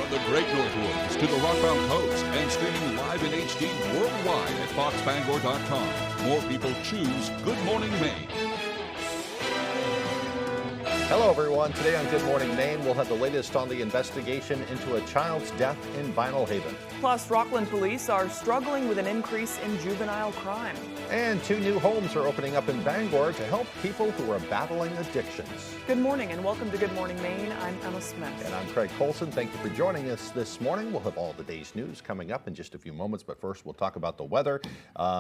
From the Great Northwoods to the Rockbound Coast and streaming live in HD worldwide at foxbangor.com. More people choose Good Morning Maine. Hello, everyone. Today on Good Morning Maine, we'll have the latest on the investigation into a child's death in Vinyl Haven. Plus, Rockland police are struggling with an increase in juvenile crime. And 2 new homes are opening up in Bangor to help people who are battling addictions. Good morning and welcome to Good Morning Maine. I'm Emma Smith. And I'm Craig Colson. Thank you for joining us this morning. We'll have all the day's news coming up in just a few moments, but first we'll talk about the weather.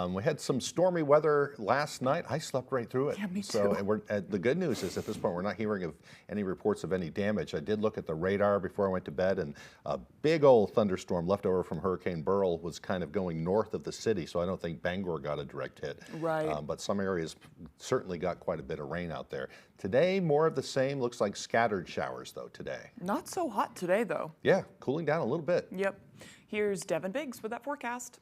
We had some stormy weather last night. I slept right through it. Yeah, me too. So the good news is at this point we're not hearing of any reports of any damage. I did look at the radar before I went to bed, and a big old thunderstorm left over from Hurricane Beryl was kind of going north of the city, so I don't think Bangor got a direct hit. Right. But some areas certainly got quite a bit of rain out there. Today, more of the same. Looks like scattered showers, though, today. Not so hot today, though. Yeah, cooling down a little bit. Yep. Here's Devin Biggs with that forecast.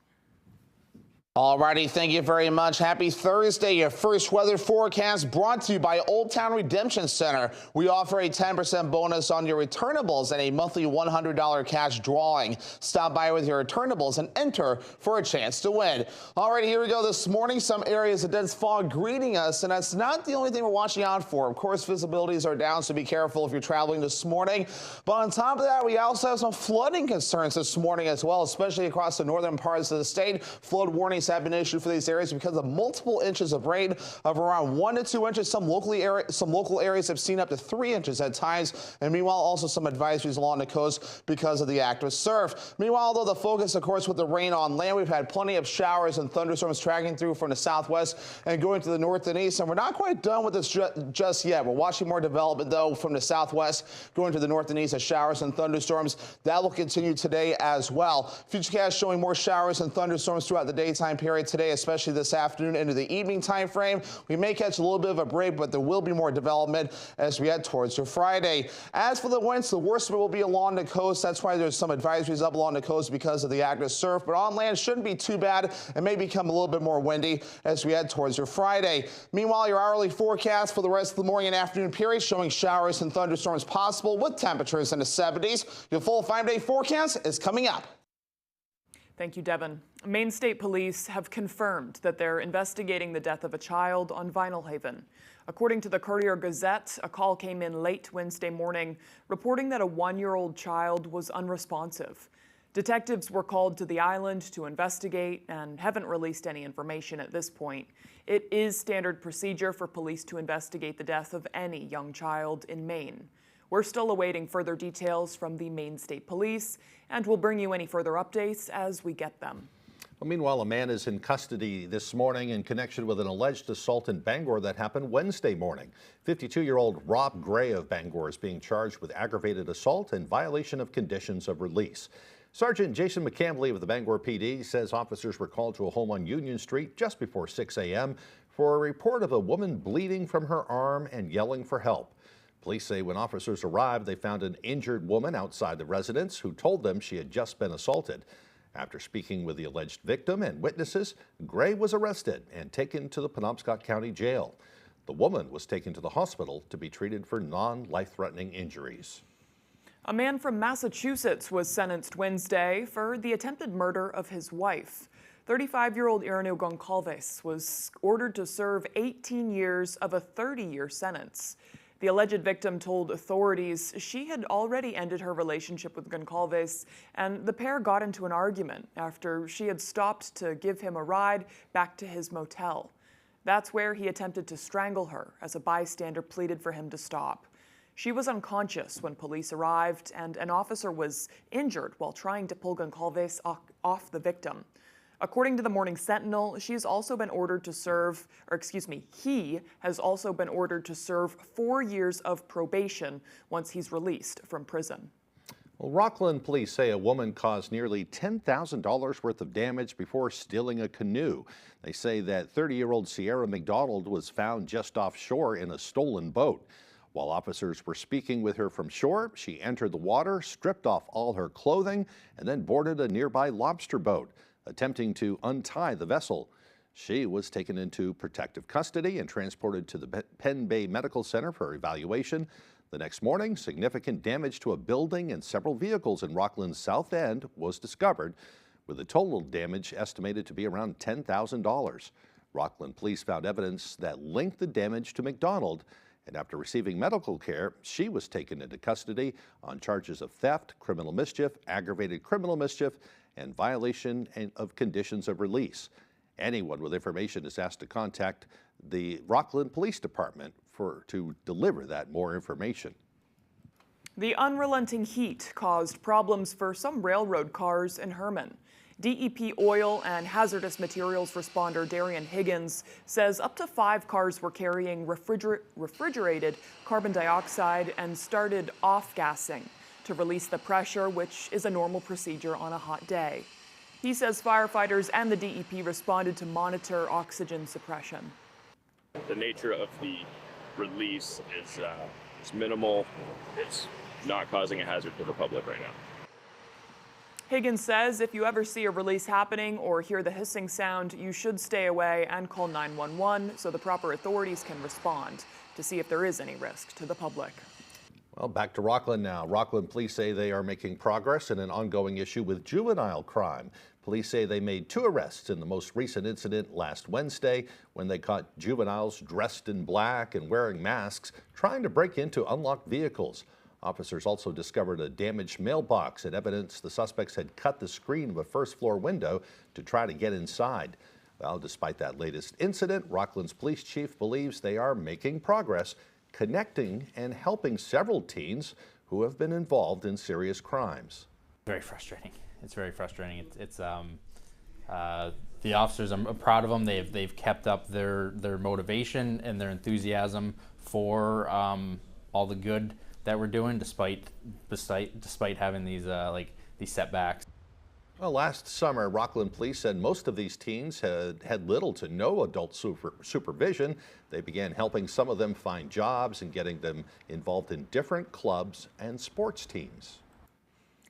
Alrighty, thank you very much. Happy Thursday. Your first weather forecast brought to you by Old Town Redemption Center. We offer a 10% bonus on your returnables and a monthly $100 cash drawing. Stop by with your returnables and enter for a chance to win. Alright, here we go. This morning, some areas of dense fog greeting us, and that's not the only thing we're watching out for. Of course, visibilities are down, so be careful if you're traveling this morning. But on top of that, we also have some flooding concerns this morning as well, especially across the northern parts of the state. Flood warnings have been issued for these areas because of multiple inches of rain of around 1 to 2 inches. Some local areas have seen up to 3 inches at times, and meanwhile also some advisories along the coast because of the active surf. Meanwhile, though, the focus, of course, with the rain on land, we've had plenty of showers and thunderstorms tracking through from the southwest and going to the north and east, and we're not quite done with this just yet. We're watching more development, though, from the southwest going to the north and east as showers and thunderstorms. That will continue today as well. Futurecast showing more showers and thunderstorms throughout the daytime period today, especially this afternoon into the evening time frame. We may catch a little bit of a break, but there will be more development as we head towards your Friday. As for the winds, the worst of it will be along the coast. That's why there's some advisories up along the coast because of the active surf, but on land shouldn't be too bad and may become a little bit more windy as we head towards your Friday. Meanwhile, your hourly forecast for the rest of the morning and afternoon period showing showers and thunderstorms possible with temperatures in the 70s. Your full 5-day forecast is coming up. Thank you, Devin. Maine State Police have confirmed that they're investigating the death of a child on Vinyl Haven. According to the Courier-Gazette, a call came in late Wednesday morning reporting that a 1-year-old child was unresponsive. Detectives were called to the island to investigate and haven't released any information at this point. It is standard procedure for police to investigate the death of any young child in Maine. We're still awaiting further details from the Maine State Police, and we'll bring you any further updates as we get them. Well, meanwhile, a man is in custody this morning in connection with an alleged assault in Bangor that happened Wednesday morning. 52-year-old Rob Gray of Bangor is being charged with aggravated assault and violation of conditions of release. Sergeant Jason McCambley of the Bangor PD says officers were called to a home on Union Street just before 6 a.m. for a report of a woman bleeding from her arm and yelling for help. Police say when officers arrived, they found an injured woman outside the residence who told them she had just been assaulted. After speaking with the alleged victim and witnesses, Gray was arrested and taken to the Penobscot County Jail. The woman was taken to the hospital to be treated for non-life-threatening injuries. A man from Massachusetts was sentenced Wednesday for the attempted murder of his wife. 35-year-old Irene Goncalves was ordered to serve 18 years of a 30-year sentence. The alleged victim told authorities she had already ended her relationship with Goncalves, and the pair got into an argument after she had stopped to give him a ride back to his motel. That's where he attempted to strangle her as a bystander pleaded for him to stop. She was unconscious when police arrived, and an officer was injured while trying to pull Goncalves off the victim. According to the Morning Sentinel, he has also been ordered to serve 4 years of probation once he's released from prison. Well, Rockland police say a woman caused nearly $10,000 worth of damage before stealing a canoe. They say that 30-year-old Sierra McDonald was found just offshore in a stolen boat. While officers were speaking with her from shore, she entered the water, stripped off all her clothing, and then boarded a nearby lobster boat, attempting to untie the vessel. She was taken into protective custody and transported to the Penn Bay Medical Center for evaluation. The next morning, significant damage to a building and several vehicles in Rockland's South End was discovered, with the total damage estimated to be around $10,000. Rockland police found evidence that linked the damage to McDonald, and after receiving medical care, she was taken into custody on charges of theft, criminal mischief, aggravated criminal mischief, and violation of conditions of release. Anyone with information is asked to contact the Rockland Police Department to deliver that more information. The unrelenting heat caused problems for some railroad cars in Herman. DEP oil and hazardous materials responder Darian Higgins says up to 5 cars were carrying refrigerated carbon dioxide and started off-gassing to release the pressure, which is a normal procedure on a hot day. He says firefighters and the DEP responded to monitor oxygen suppression. The nature of the release is minimal. It's not causing a hazard to the public right now. Higgins says if you ever see a release happening or hear the hissing sound, you should stay away and call 911 so the proper authorities can respond to see if there is any risk to the public. Well, back to Rockland now. Rockland police say they are making progress in an ongoing issue with juvenile crime. Police say they made 2 arrests in the most recent incident last Wednesday when they caught juveniles dressed in black and wearing masks trying to break into unlocked vehicles. Officers also discovered a damaged mailbox and evidence the suspects had cut the screen of a first-floor window to try to get inside. Well, despite that latest incident, Rockland's police chief believes they are making progress, connecting and helping several teens who have been involved in serious crimes. Very frustrating. It's very frustrating. It's the officers, I'm proud of them. They've kept up their motivation and their enthusiasm for all the good that we're doing, despite having these setbacks. Well, last summer, Rockland police said most of these teens had little to no adult supervision. They began helping some of them find jobs and getting them involved in different clubs and sports teams.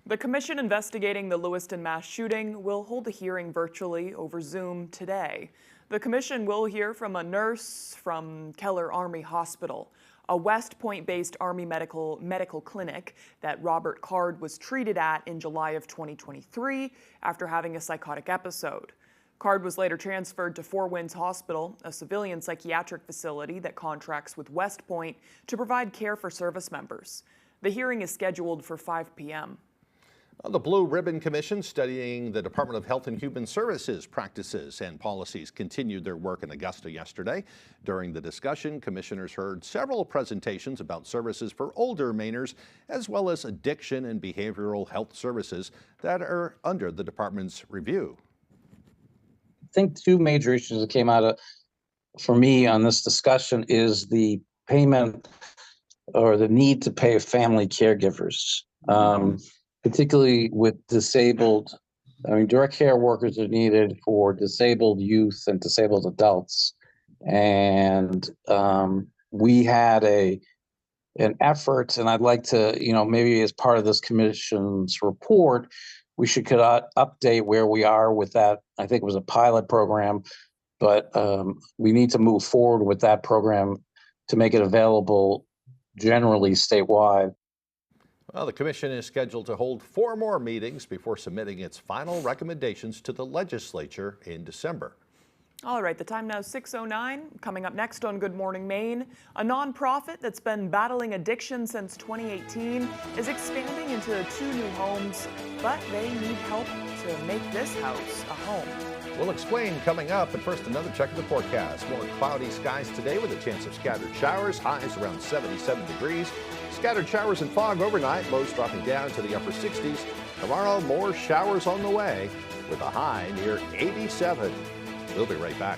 The commission investigating the Lewiston mass shooting will hold a hearing virtually over Zoom today. The commission will hear from a nurse from Keller Army Hospital, a West Point-based Army medical clinic that Robert Card was treated at in July of 2023 after having a psychotic episode. Card was later transferred to Four Winds Hospital, a civilian psychiatric facility that contracts with West Point to provide care for service members. The hearing is scheduled for 5 p.m. The Blue Ribbon Commission, studying the Department of Health and Human Services practices and policies, continued their work in Augusta yesterday. During the discussion, commissioners heard several presentations about services for older Mainers, as well as addiction and behavioral health services that are under the department's review. I think 2 major issues that came out for me on this discussion is the payment or the need to pay family caregivers. Particularly with disabled, direct care workers are needed for disabled youth and disabled adults. And we had an effort, and I'd like to, maybe as part of this commission's report, we should update where we are with that. I think it was a pilot program, but we need to move forward with that program to make it available generally statewide. Well, the commission is scheduled to hold 4 more meetings before submitting its final recommendations to the legislature in December. All right, the time now is 6:09. Coming up next on Good Morning Maine, a nonprofit that's been battling addiction since 2018 is expanding into 2 new homes, but they need help to make this house a home. We'll explain coming up, but first another check of the forecast. More cloudy skies today with a chance of scattered showers, highs around 77 degrees. Scattered showers and fog overnight, lows dropping down to the upper 60s. Tomorrow, more showers on the way with a high near 87. We'll be right back.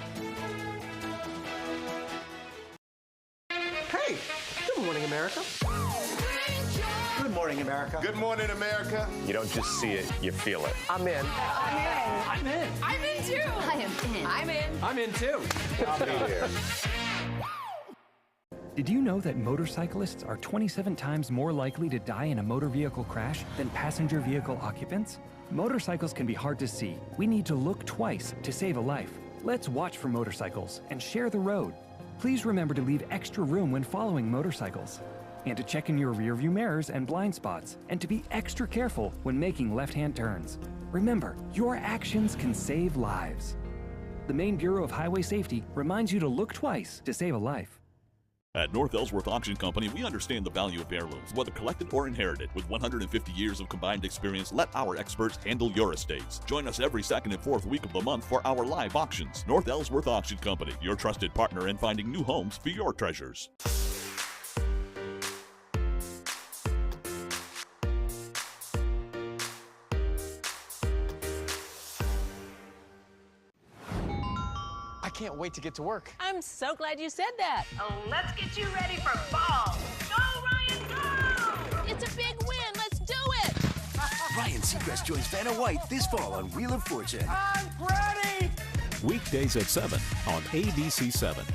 Hey, good morning, America. Good morning, America. Good morning, America. You don't just see it, you feel it. I'm in. I'm in. I'm in too. I am in. I'm in. I'm in too. I'll be here. Did you know that motorcyclists are 27 times more likely to die in a motor vehicle crash than passenger vehicle occupants? Motorcycles can be hard to see. We need to look twice to save a life. Let's watch for motorcycles and share the road. Please remember to leave extra room when following motorcycles. and to check in your rearview mirrors and blind spots, and to be extra careful when making left-hand turns. Remember, your actions can save lives. The Maine Bureau of Highway Safety reminds you to look twice to save a life. At North Ellsworth Auction Company, we understand the value of heirlooms, whether collected or inherited. With 150 years of combined experience, let our experts handle your estates. Join us every second and fourth week of the month for our live auctions. North Ellsworth Auction Company, your trusted partner in finding new homes for your treasures. I can't wait to get to work. I'm so glad you said that. Oh, let's get you ready for fall. Go, Ryan, go! It's a big win. Let's do it. Ryan Seacrest joins Vanna White this fall on Wheel of Fortune. I'm ready! Weekdays at 7 on ABC 7.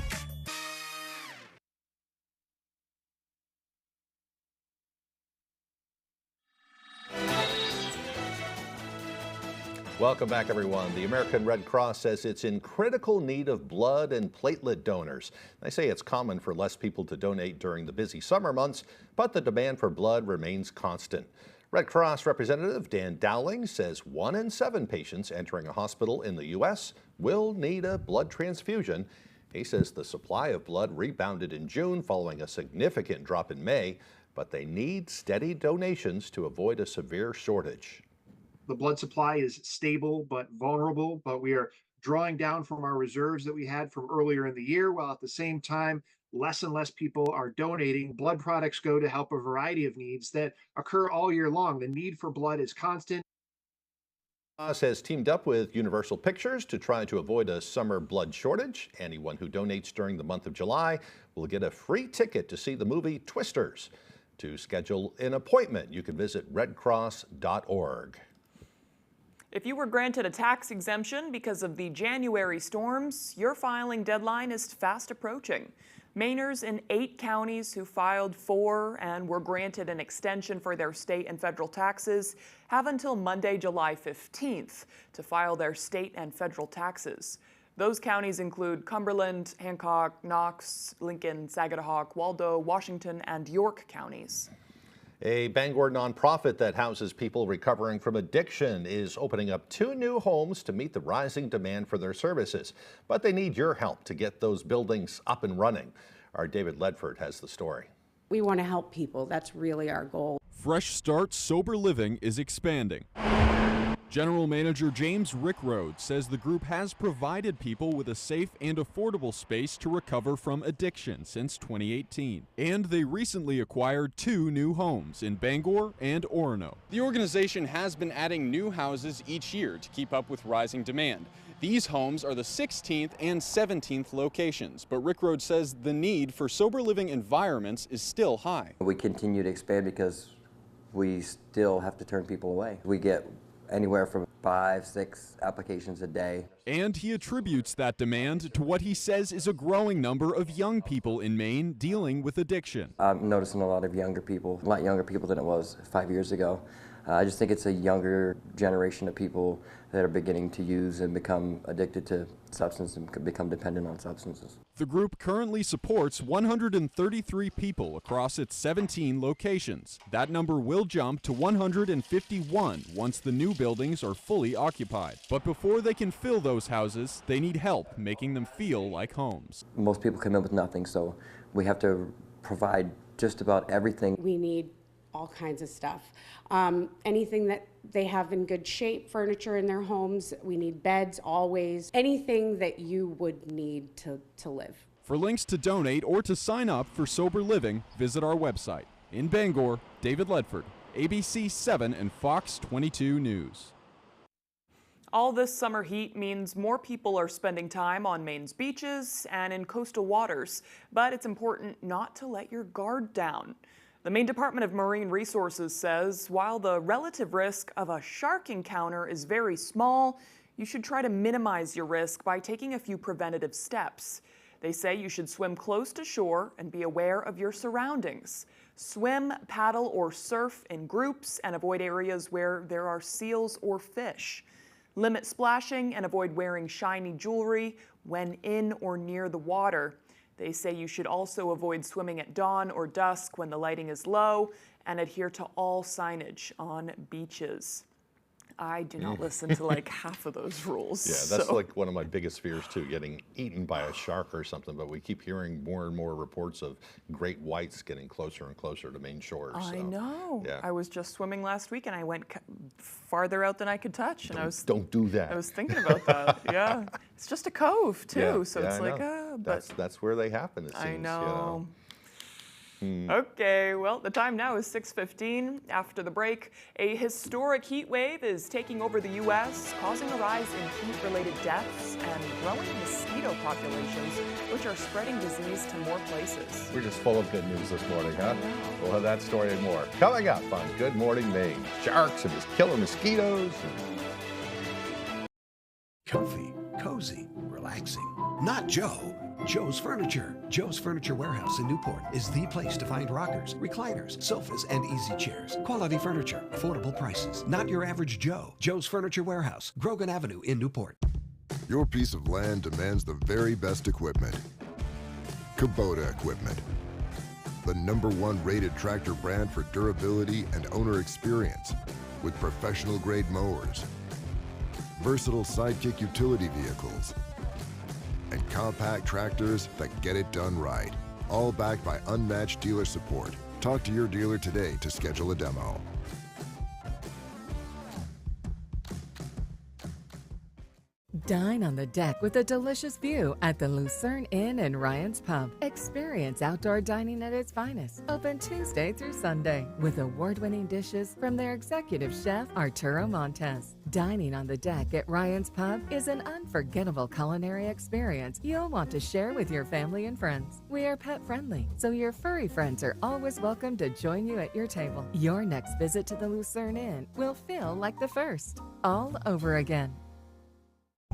Welcome back, everyone. The American Red Cross says it's in critical need of blood and platelet donors. They say it's common for less people to donate during the busy summer months, but the demand for blood remains constant. Red Cross representative Dan Dowling says 1 in 7 patients entering a hospital in the U.S. will need a blood transfusion. He says the supply of blood rebounded in June following a significant drop in May, but they need steady donations to avoid a severe shortage. The blood supply is stable but vulnerable, but we are drawing down from our reserves that we had from earlier in the year, while at the same time, less and less people are donating. Blood products go to help a variety of needs that occur all year long. The need for blood is constant. Has teamed up with Universal Pictures to try to avoid a summer blood shortage. Anyone who donates during the month of July will get a free ticket to see the movie Twisters. To schedule an appointment, you can visit redcross.org. If you were granted a tax exemption because of the January storms, your filing deadline is fast approaching. Mainers in 8 counties who filed for and were granted an extension for their state and federal taxes have until Monday, July 15th to file their state and federal taxes. Those counties include Cumberland, Hancock, Knox, Lincoln, Saginaw, Waldo, Washington, and York counties. A Bangor nonprofit that houses people recovering from addiction is opening up 2 new homes to meet the rising demand for their services. But they need your help to get those buildings up and running. Our David Ledford has the story. We want to help people. That's really our goal. Fresh Start Sober Living is expanding. General Manager James Rickroad says the group has provided people with a safe and affordable space to recover from addiction since 2018. And they recently acquired 2 new homes in Bangor and Orono. The organization has been adding new houses each year to keep up with rising demand. These homes are the 16th and 17th locations, but Rickroad says the need for sober living environments is still high. We continue to expand because we still have to turn people away. We get anywhere from 5-6 applications a day. And he attributes that demand to what he says is a growing number of young people in Maine dealing with addiction. I'm noticing a lot of younger people, a lot younger people than it was 5 years ago. I just think it's a younger generation of people that are beginning to use and become addicted to substances and become dependent on substances. The group currently supports 133 people across its 17 locations. That number will jump to 151 once the new buildings are fully occupied. But before they can fill those houses, they need help making them feel like homes. Most people come in with nothing, so we have to provide just about everything. We need all kinds of stuff. Anything that they have in good shape, furniture in their homes. We need beds always. Anything that you would need to live. For links to donate or to sign up for Sober Living, visit our website. In Bangor, David Ledford, ABC 7 and Fox 22 News. All this summer heat means more people are spending time on Maine's beaches and in coastal waters, but it's important not to let your guard down. The Maine Department of Marine Resources says while the relative risk of a shark encounter is very small, you should try to minimize your risk by taking a few preventative steps. They say you should swim close to shore and be aware of your surroundings. Swim, paddle, or surf in groups and avoid areas where there are seals or fish. Limit splashing and avoid wearing shiny jewelry when in or near the water. They say you should also avoid swimming at dawn or dusk when the lighting is low and adhere to all signage on beaches. I do not listen to like half of those rules. Yeah, that's like one of my biggest fears too, getting eaten by a shark or something. But we keep hearing more and more reports of great whites getting closer and closer to main shores. I know. Yeah. I was just swimming last week and I went farther out than I could touch. And Don't do that. I was thinking about that. Yeah. It's just a cove too. Yeah, So yeah, it's I like, know. but That's where they happen, it seems. I know. You know. Okay, well, the time now is 6:15. After the break, a historic heat wave is taking over the U.S., causing a rise in heat-related deaths and growing mosquito populations, which are spreading disease to more places. We're just full of good news this morning, huh? We'll have that story and more coming up on Good Morning Maine. Sharks and killer mosquitoes. Comfy, cozy, relaxing. Not Joe. Joe's Furniture. Joe's Furniture Warehouse in Newport is the place to find rockers, recliners, sofas, and easy chairs. Quality furniture, affordable prices. Not your average Joe. Joe's Furniture Warehouse, Grogan Avenue in Newport. Your piece of land demands the very best equipment. Kubota Equipment. The #1 rated tractor brand for durability and owner experience, with professional grade mowers, versatile sidekick utility vehicles, and compact tractors that get it done right. All backed by unmatched dealer support. Talk to your dealer today to schedule a demo. Dine on the deck with a delicious view at the Lucerne Inn and Ryan's Pub. Experience outdoor dining at its finest. Open Tuesday through Sunday with award-winning dishes from their executive chef, Arturo Montes. Dining on the deck at Ryan's Pub is an unforgettable culinary experience you'll want to share with your family and friends. We are pet-friendly, so your furry friends are always welcome to join you at your table. Your next visit to the Lucerne Inn will feel like the first, all over again.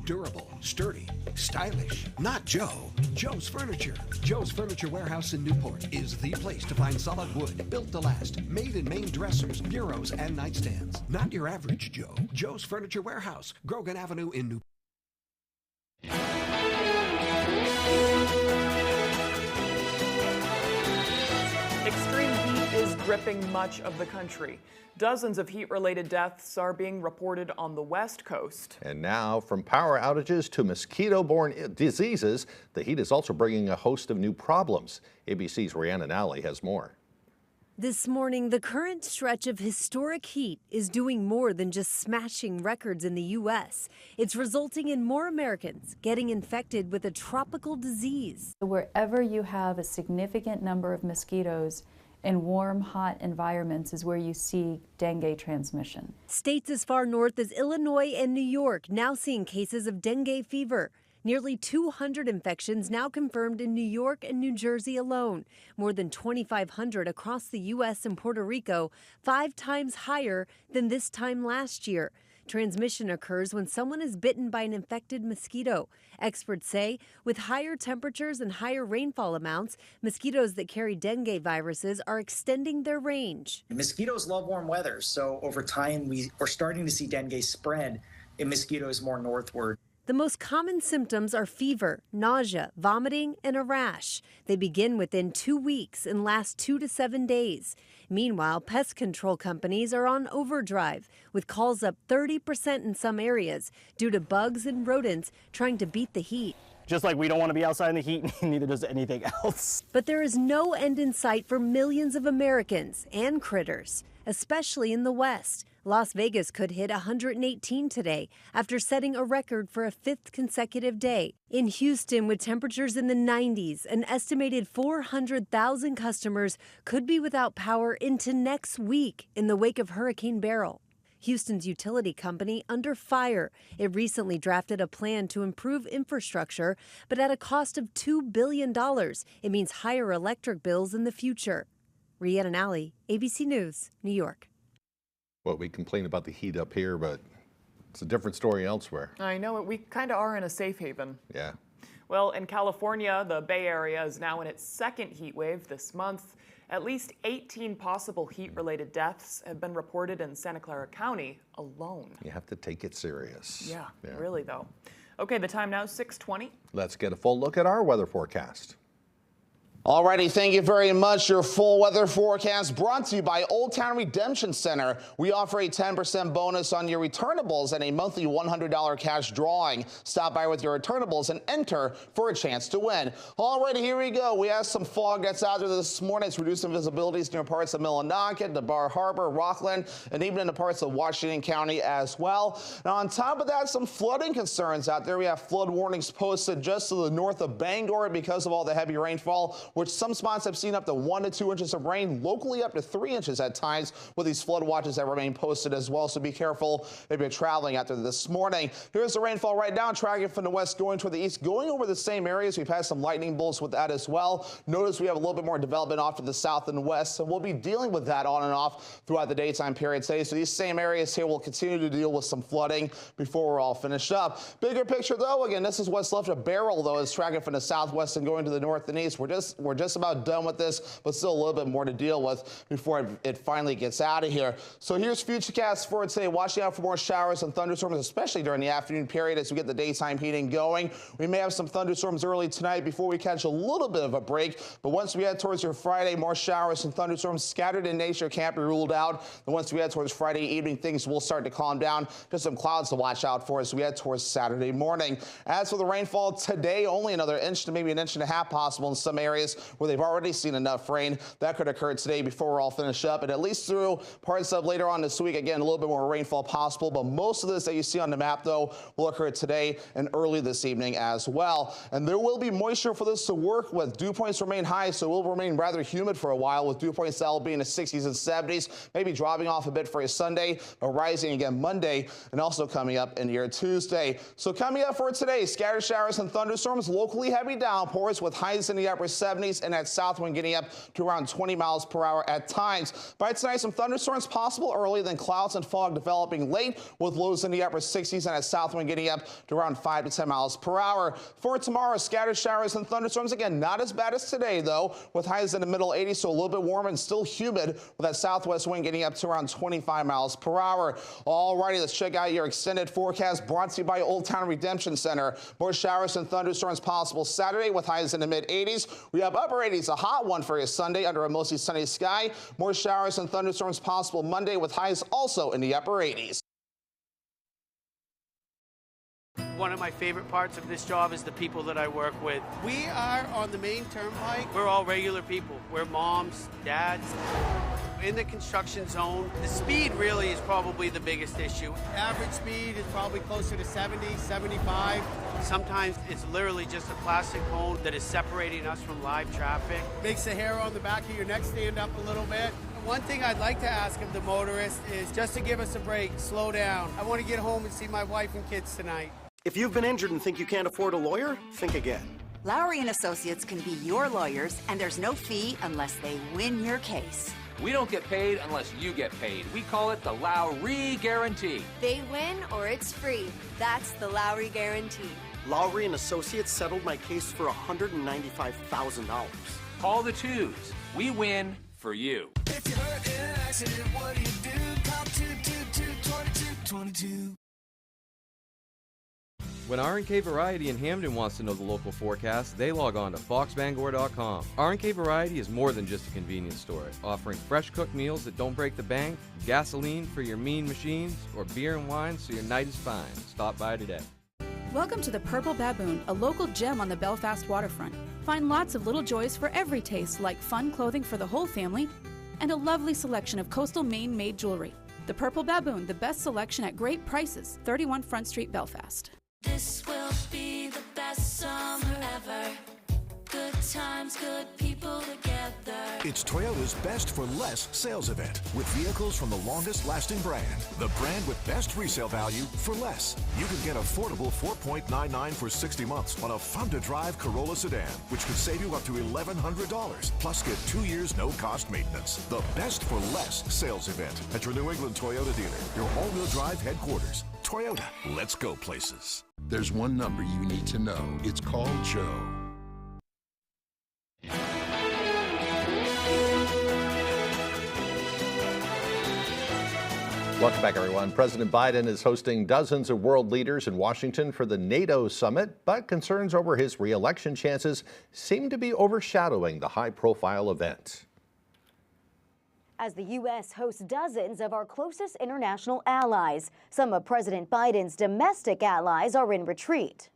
Durable, sturdy, stylish. Not Joe. Joe's Furniture. Joe's Furniture Warehouse in Newport is the place to find solid wood, built to last, made in Maine dressers, bureaus, and nightstands. Not your average Joe. Joe's Furniture Warehouse, Grogan Avenue in Newport. Extreme heat is gripping much of the country. Dozens of heat-related deaths are being reported on the West Coast. And now, from power outages to mosquito-borne diseases, the heat is also bringing a host of new problems. ABC's Rhiannon Alley has more. This morning, the current stretch of historic heat is doing more than just smashing records in the U.S. It's resulting in more Americans getting infected with a tropical disease. Wherever you have a significant number of mosquitoes in warm, hot environments is where you see dengue transmission. States as far north as Illinois and New York now seeing cases of dengue fever. Nearly 200 infections now confirmed in New York and New Jersey alone. More than 2,500 across the U.S. and Puerto Rico, 5 times higher than this time last year. Transmission occurs when someone is bitten by an infected mosquito. Experts say with higher temperatures and higher rainfall amounts, mosquitoes that carry dengue viruses are extending their range. Mosquitoes love warm weather, so over time we're starting to see dengue spread in mosquitoes more northward. The most common symptoms are fever, nausea, vomiting, and a rash. They begin within 2 weeks and last 2 to 7 days. Meanwhile, pest control companies are on overdrive, with calls up 30% in some areas due to bugs and rodents trying to beat the heat. Just like we don't want to be outside in the heat, neither does anything else. But there is no end in sight for millions of Americans and critters, especially in the West. Las Vegas could hit 118 today after setting a record for a 5th consecutive day. In Houston, with temperatures in the 90s, an estimated 400,000 customers could be without power into next week in the wake of Hurricane Beryl. Houston's utility company under fire. It recently drafted a plan to improve infrastructure, but at a cost of $2 billion. It means higher electric bills in the future. Rhiannon Alley, ABC News, New York. Well, we complain about the heat up here, but it's a different story elsewhere. I know it. We kind of are in a safe haven. Yeah. Well, in California, the Bay Area is now in its second heat wave this month. At least 18 possible heat-related deaths have been reported in Santa Clara County alone. You have to take it serious. Yeah, really though. Okay, the time now is 6:20. Let's get a full look at our weather forecast. Alrighty, thank you very much. Your full weather forecast brought to you by Old Town Redemption Center. We offer a 10% bonus on your returnables and a monthly $100 cash drawing. Stop by with your returnables and enter for a chance to win. Alrighty, here we go. We have some fog that's out there this morning. It's reducing visibilities near parts of Millinocket, the Bar Harbor, Rockland, and even in the parts of Washington County as well. Now, on top of that, some flooding concerns out there. We have flood warnings posted just to the north of Bangor because of all the heavy rainfall, which some spots have seen up to 1 to 2 inches of rain, locally up to 3 inches at times, with these flood watches that remain posted as well. So be careful if you're traveling out there this morning. Here's the rainfall right now, tracking from the west going toward the east, going over the same areas. We've had some lightning bolts with that as well. Notice we have a little bit more development off to the south and west, and we'll be dealing with that on and off throughout the daytime period today. So these same areas here will continue to deal with some flooding before we're all finished up. Bigger picture though, again, this is what's left of Beryl though, is tracking from the southwest and going to the north and east. We're just about done with this, but still a little bit more to deal with before it finally gets out of here. So here's Futurecast for today. Watching out for more showers and thunderstorms, especially during the afternoon period as we get the daytime heating going. We may have some thunderstorms early tonight before we catch a little bit of a break, but once we head towards your Friday, more showers and thunderstorms scattered in nature can't be ruled out. And once we head towards Friday evening, things will start to calm down. Just some clouds to watch out for as we head towards Saturday morning. As for the rainfall today, only another inch to maybe an inch and a half possible in some areas where they've already seen enough rain. That could occur today before we're all finished up, and at least through parts of later on this week. Again, a little bit more rainfall possible, but most of this that you see on the map though will occur today and early this evening as well. And there will be moisture for this to work with. Dew points remain high, so it will remain rather humid for a while, with dew points that will be in the 60s and 70s, maybe dropping off a bit for a Sunday, but rising again Monday and also coming up in your Tuesday. So coming up for today, scattered showers and thunderstorms, locally heavy downpours with highs in the upper 70s and that south wind getting up to around 20 miles per hour at times. By tonight, some thunderstorms possible early, then clouds and fog developing late with lows in the upper 60s and a south wind getting up to around 5 to 10 miles per hour. For tomorrow, scattered showers and thunderstorms. Again, not as bad as today, though, with highs in the middle 80s, so a little bit warm and still humid with that southwest wind getting up to around 25 miles per hour. Alrighty, let's check out your extended forecast brought to you by Old Town Redemption Center. More showers and thunderstorms possible Saturday with highs in the mid 80s. We have upper 80s, a hot one for you Sunday under a mostly sunny sky. More showers and thunderstorms possible Monday with highs also in the upper 80s. One of my favorite parts of this job is the people that I work with. We are on the main turnpike. We're all regular people. We're moms, dads. In the construction zone, the speed really is probably the biggest issue. Average speed is probably closer to 70, 75. Sometimes it's literally just a plastic cone that is separating us from live traffic. Makes the hair on the back of your neck stand up a little bit. One thing I'd like to ask of the motorist is just to give us a break, slow down. I want to get home and see my wife and kids tonight. If you've been injured and think you can't afford a lawyer, think again. Lowry & Associates can be your lawyers, and there's no fee unless they win your case. We don't get paid unless you get paid. We call it the Lowry Guarantee. They win or it's free. That's the Lowry Guarantee. Lowry & Associates settled my case for $195,000. Call the twos. We win for you. If you're hurt in an accident, what do you do? Call 222-2222. When R&K Variety in Hamden wants to know the local forecast, they log on to foxbangor.com. R&K Variety is more than just a convenience store, offering fresh cooked meals that don't break the bank, gasoline for your mean machines, or beer and wine so your night is fine. Stop by today. Welcome to the Purple Baboon, a local gem on the Belfast waterfront. Find lots of little joys for every taste, like fun clothing for the whole family and a lovely selection of coastal Maine-made jewelry. The Purple Baboon, the best selection at great prices, 31 Front Street, Belfast. This will be the best summer ever. Good times, good people together. It's Toyota's Best for Less sales event with vehicles from the longest lasting brand. The brand with best resale value for less. You can get affordable 4.99 for 60 months on a fun to drive Corolla sedan, which could save you up to $1,100. Plus get 2 years no cost maintenance. The Best for Less sales event at your New England Toyota dealer, your all-wheel drive headquarters. Toyota, let's go places. There's one number you need to know. It's called Joe. Welcome back, everyone. President Biden is hosting dozens of world leaders in Washington for the NATO summit, but concerns over his re-election chances seem to be overshadowing the high-profile event. As the U.S. hosts dozens of our closest international allies, some of President Biden's domestic allies are in retreat.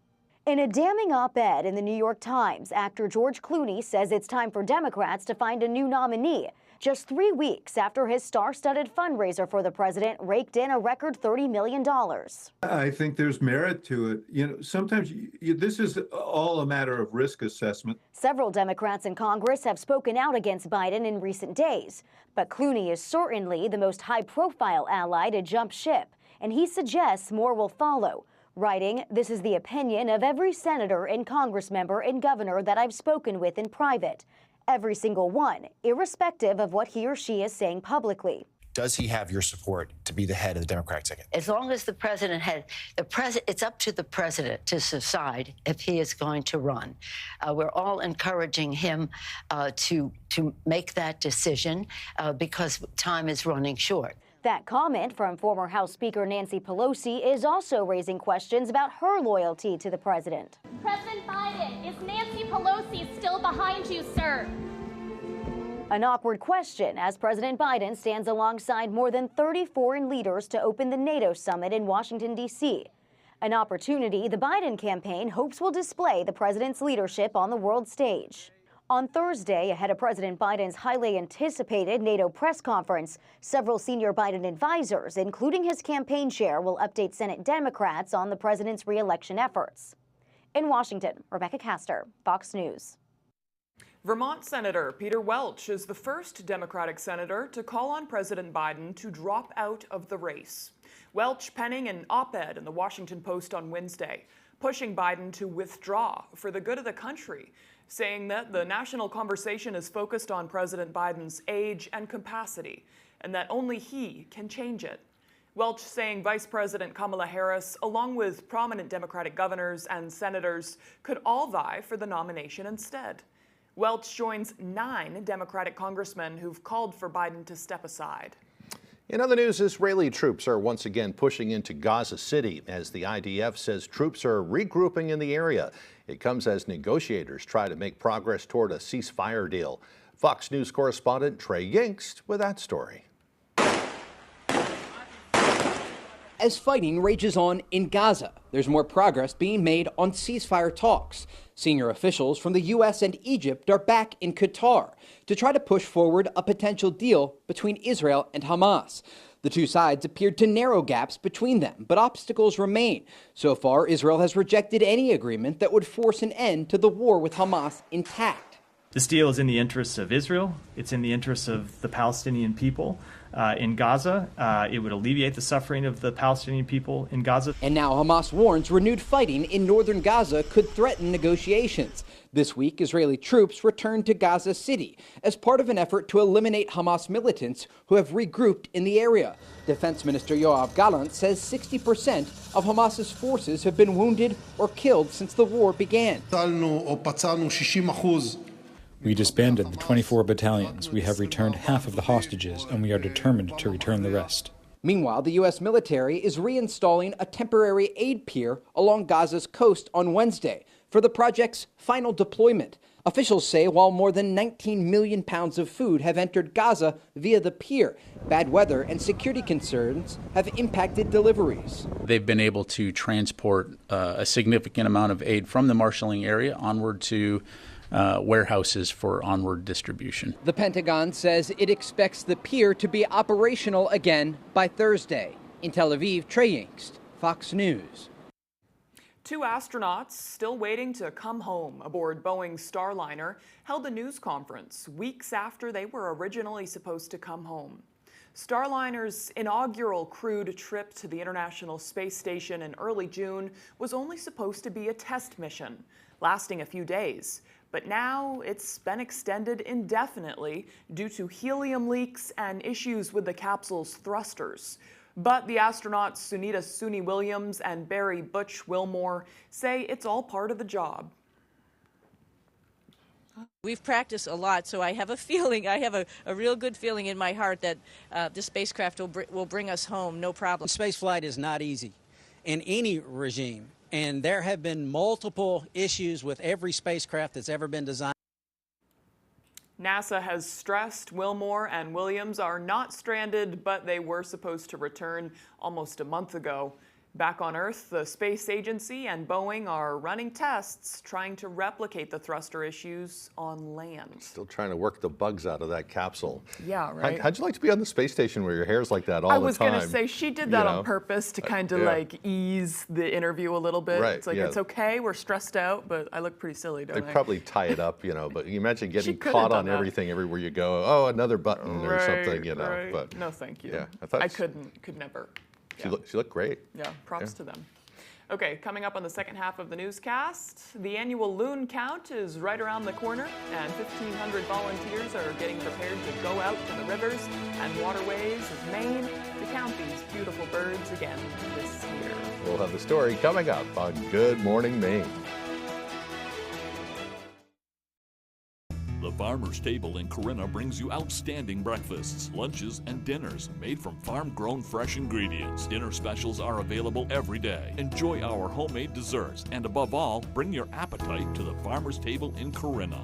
In a damning op-ed in the New York Times, actor George Clooney says it's time for Democrats to find a new nominee, just 3 weeks after his star-studded fundraiser for the president raked in a record $30 million. I think there's merit to it. You know, sometimes this is all a matter of risk assessment. Several Democrats in Congress have spoken out against Biden in recent days, but Clooney is certainly the most high-profile ally to jump ship, and he suggests more will follow. Writing, "This is the opinion of every senator and congressmember and governor that I've spoken with in private. Every single one, irrespective of what he or she is saying publicly." Does he have your support to be the head of the Democratic ticket? As long as the president it's up to the president to decide if he is going to run. We're all encouraging him to make that decision because time is running short. That comment from former House Speaker Nancy Pelosi is also raising questions about her loyalty to the president. President Biden, is Nancy Pelosi still behind you, sir? An awkward question as President Biden stands alongside more than 30 foreign leaders to open the NATO summit in Washington, D.C. An opportunity the Biden campaign hopes will display the president's leadership on the world stage. On Thursday, ahead of President Biden's highly anticipated NATO press conference, several senior Biden advisors, including his campaign chair, will update Senate Democrats on the president's re-election efforts. In Washington, Rebecca Castor, Fox News. Vermont Senator Peter Welch is the first Democratic senator to call on President Biden to drop out of the race. Welch penning an op-ed in the Washington Post on Wednesday, pushing Biden to withdraw for the good of the country, saying that the national conversation is focused on President Biden's age and capacity, and that only he can change it. Welch saying Vice President Kamala Harris, along with prominent Democratic governors and senators, could all vie for the nomination instead. Welch joins 9 Democratic congressmen who've called for Biden to step aside. In other news, Israeli troops are once again pushing into Gaza City as the IDF says troops are regrouping in the area. It comes as negotiators try to make progress toward a ceasefire deal. Fox News correspondent Trey Yingst with that story. As fighting rages on in Gaza, there's more progress being made on ceasefire talks. Senior officials from the U.S. and Egypt are back in Qatar to try to push forward a potential deal between Israel and Hamas. The two sides appeared to narrow gaps between them, but obstacles remain. So far, Israel has rejected any agreement that would force an end to the war with Hamas intact. This deal is in the interests of Israel. It's in the interests of the Palestinian people in Gaza. It would alleviate the suffering of the Palestinian people in Gaza. And now Hamas warns renewed fighting in northern Gaza could threaten negotiations. This week, Israeli troops returned to Gaza City as part of an effort to eliminate Hamas militants who have regrouped in the area. Defense Minister Yoav Gallant says 60% of Hamas's forces have been wounded or killed since the war began. We disbanded the 24 battalions. We have returned half of the hostages, and we are determined to return the rest. Meanwhile, the U.S. military is reinstalling a temporary aid pier along Gaza's coast on Wednesday for the project's final deployment. Officials say while more than 19 million pounds of food have entered Gaza via the pier, bad weather and security concerns have impacted deliveries. They've been able to transport a significant amount of aid from the marshalling area onward to warehouses for onward distribution. The Pentagon says it expects the pier to be operational again by Thursday. In Tel Aviv, Trey Yingst, Fox News. 2 astronauts still waiting to come home aboard Boeing's Starliner held a news conference weeks after they were originally supposed to come home. Starliner's inaugural crewed trip to the International Space Station in early June was only supposed to be a test mission, lasting a few days. But now it's been extended indefinitely due to helium leaks and issues with the capsule's thrusters. But the astronauts Sunita Suni Williams and Barry Butch Wilmore say it's all part of the job. We've practiced a lot, so I have a feeling, I have a real good feeling in my heart that the spacecraft will bring us home, no problem. Space flight is not easy in any regime, and there have been multiple issues with every spacecraft that's ever been designed. NASA has stressed Wilmore and Williams are not stranded, but they were supposed to return almost a month ago. Back on Earth, the Space Agency and Boeing are running tests trying to replicate the thruster issues on land. Still trying to work the bugs out of that capsule. Yeah, right. How'd you like to be on the space station where your hair's like that all the time? I was going to say, she did that on purpose to kind of like ease the interview a little bit. Right, it's like, it's okay, we're stressed out, but I look pretty silly, don't I? They probably tie it up, but you imagine getting caught on everything everywhere you go. Oh, another button or something, Right. But no, thank you. Yeah, I could never. She looked great. Yeah, props to them. Okay, coming up on the second half of the newscast, the annual loon count is right around the corner, and 1,500 volunteers are getting prepared to go out to the rivers and waterways of Maine to count these beautiful birds again this year. We'll have the story coming up on Good Morning Maine. The Farmer's Table in Corinna brings you outstanding breakfasts, lunches, and dinners made from farm-grown fresh ingredients. Dinner specials are available every day. Enjoy our homemade desserts, and above all, bring your appetite to the Farmer's Table in Corinna.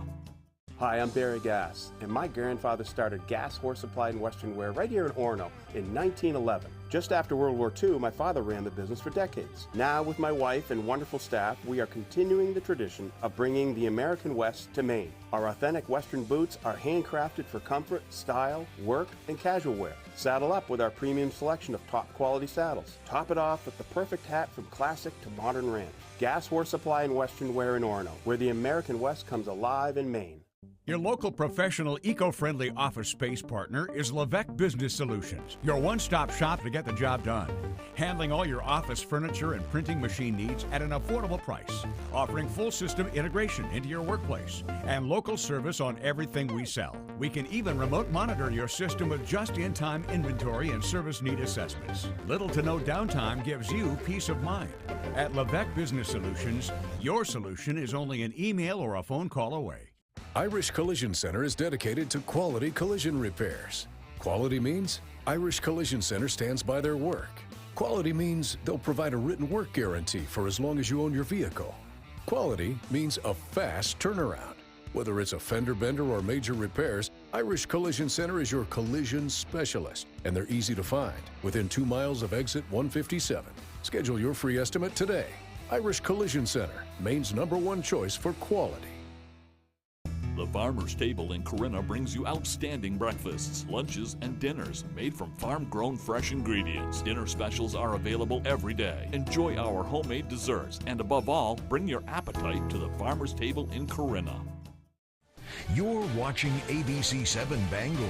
Hi, I'm Barry Gass, and my grandfather started Gass Horse Supply and Western Wear right here in Orono in 1911. Just after World War II, my father ran the business for decades. Now, with my wife and wonderful staff, we are continuing the tradition of bringing the American West to Maine. Our authentic Western boots are handcrafted for comfort, style, work, and casual wear. Saddle up with our premium selection of top quality saddles. Top it off with the perfect hat from classic to modern ranch. Gass Horse Supply and Western Wear in Orono, where the American West comes alive in Maine. Your local professional, eco-friendly office space partner is WVII Business Solutions, your one-stop shop to get the job done. Handling all your office furniture and printing machine needs at an affordable price. Offering full system integration into your workplace and local service on everything we sell. We can even remote monitor your system with just-in-time inventory and service need assessments. Little to no downtime gives you peace of mind. At WVII Business Solutions, your solution is only an email or a phone call away. Irish Collision Center is dedicated to quality collision repairs. Quality means Irish Collision Center stands by their work. Quality means they'll provide a written work guarantee for as long as you own your vehicle. Quality means a fast turnaround. Whether it's a fender bender or major repairs, Irish Collision Center is your collision specialist, and they're easy to find within 2 miles of exit 157. Schedule your free estimate today. Irish Collision Center, Maine's #1 choice for quality. The Farmer's Table in Corinna brings you outstanding breakfasts, lunches, and dinners made from farm-grown fresh ingredients. Dinner specials are available every day. Enjoy our homemade desserts, and above all, bring your appetite to the Farmer's Table in Corinna. You're watching ABC 7 Bangor.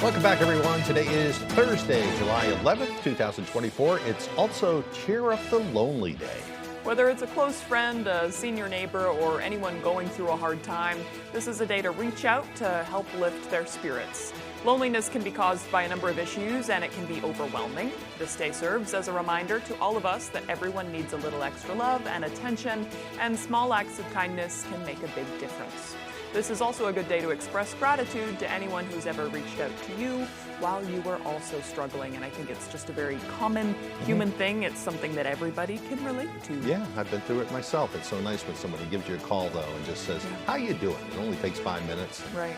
Welcome back, everyone. Today is Thursday, July 11th, 2024. It's also Cheer Up the Lonely Day. Whether it's a close friend, a senior neighbor, or anyone going through a hard time, this is a day to reach out to help lift their spirits. Loneliness can be caused by a number of issues, and it can be overwhelming. This day serves as a reminder to all of us that everyone needs a little extra love and attention, and small acts of kindness can make a big difference. This is also a good day to express gratitude to anyone who's ever reached out to you while you were also struggling. And I think it's just a very common human thing. It's something that everybody can relate to. Yeah, I've been through it myself. It's so nice when somebody gives you a call, though, and just says, how you doing? It only takes 5 minutes. Right.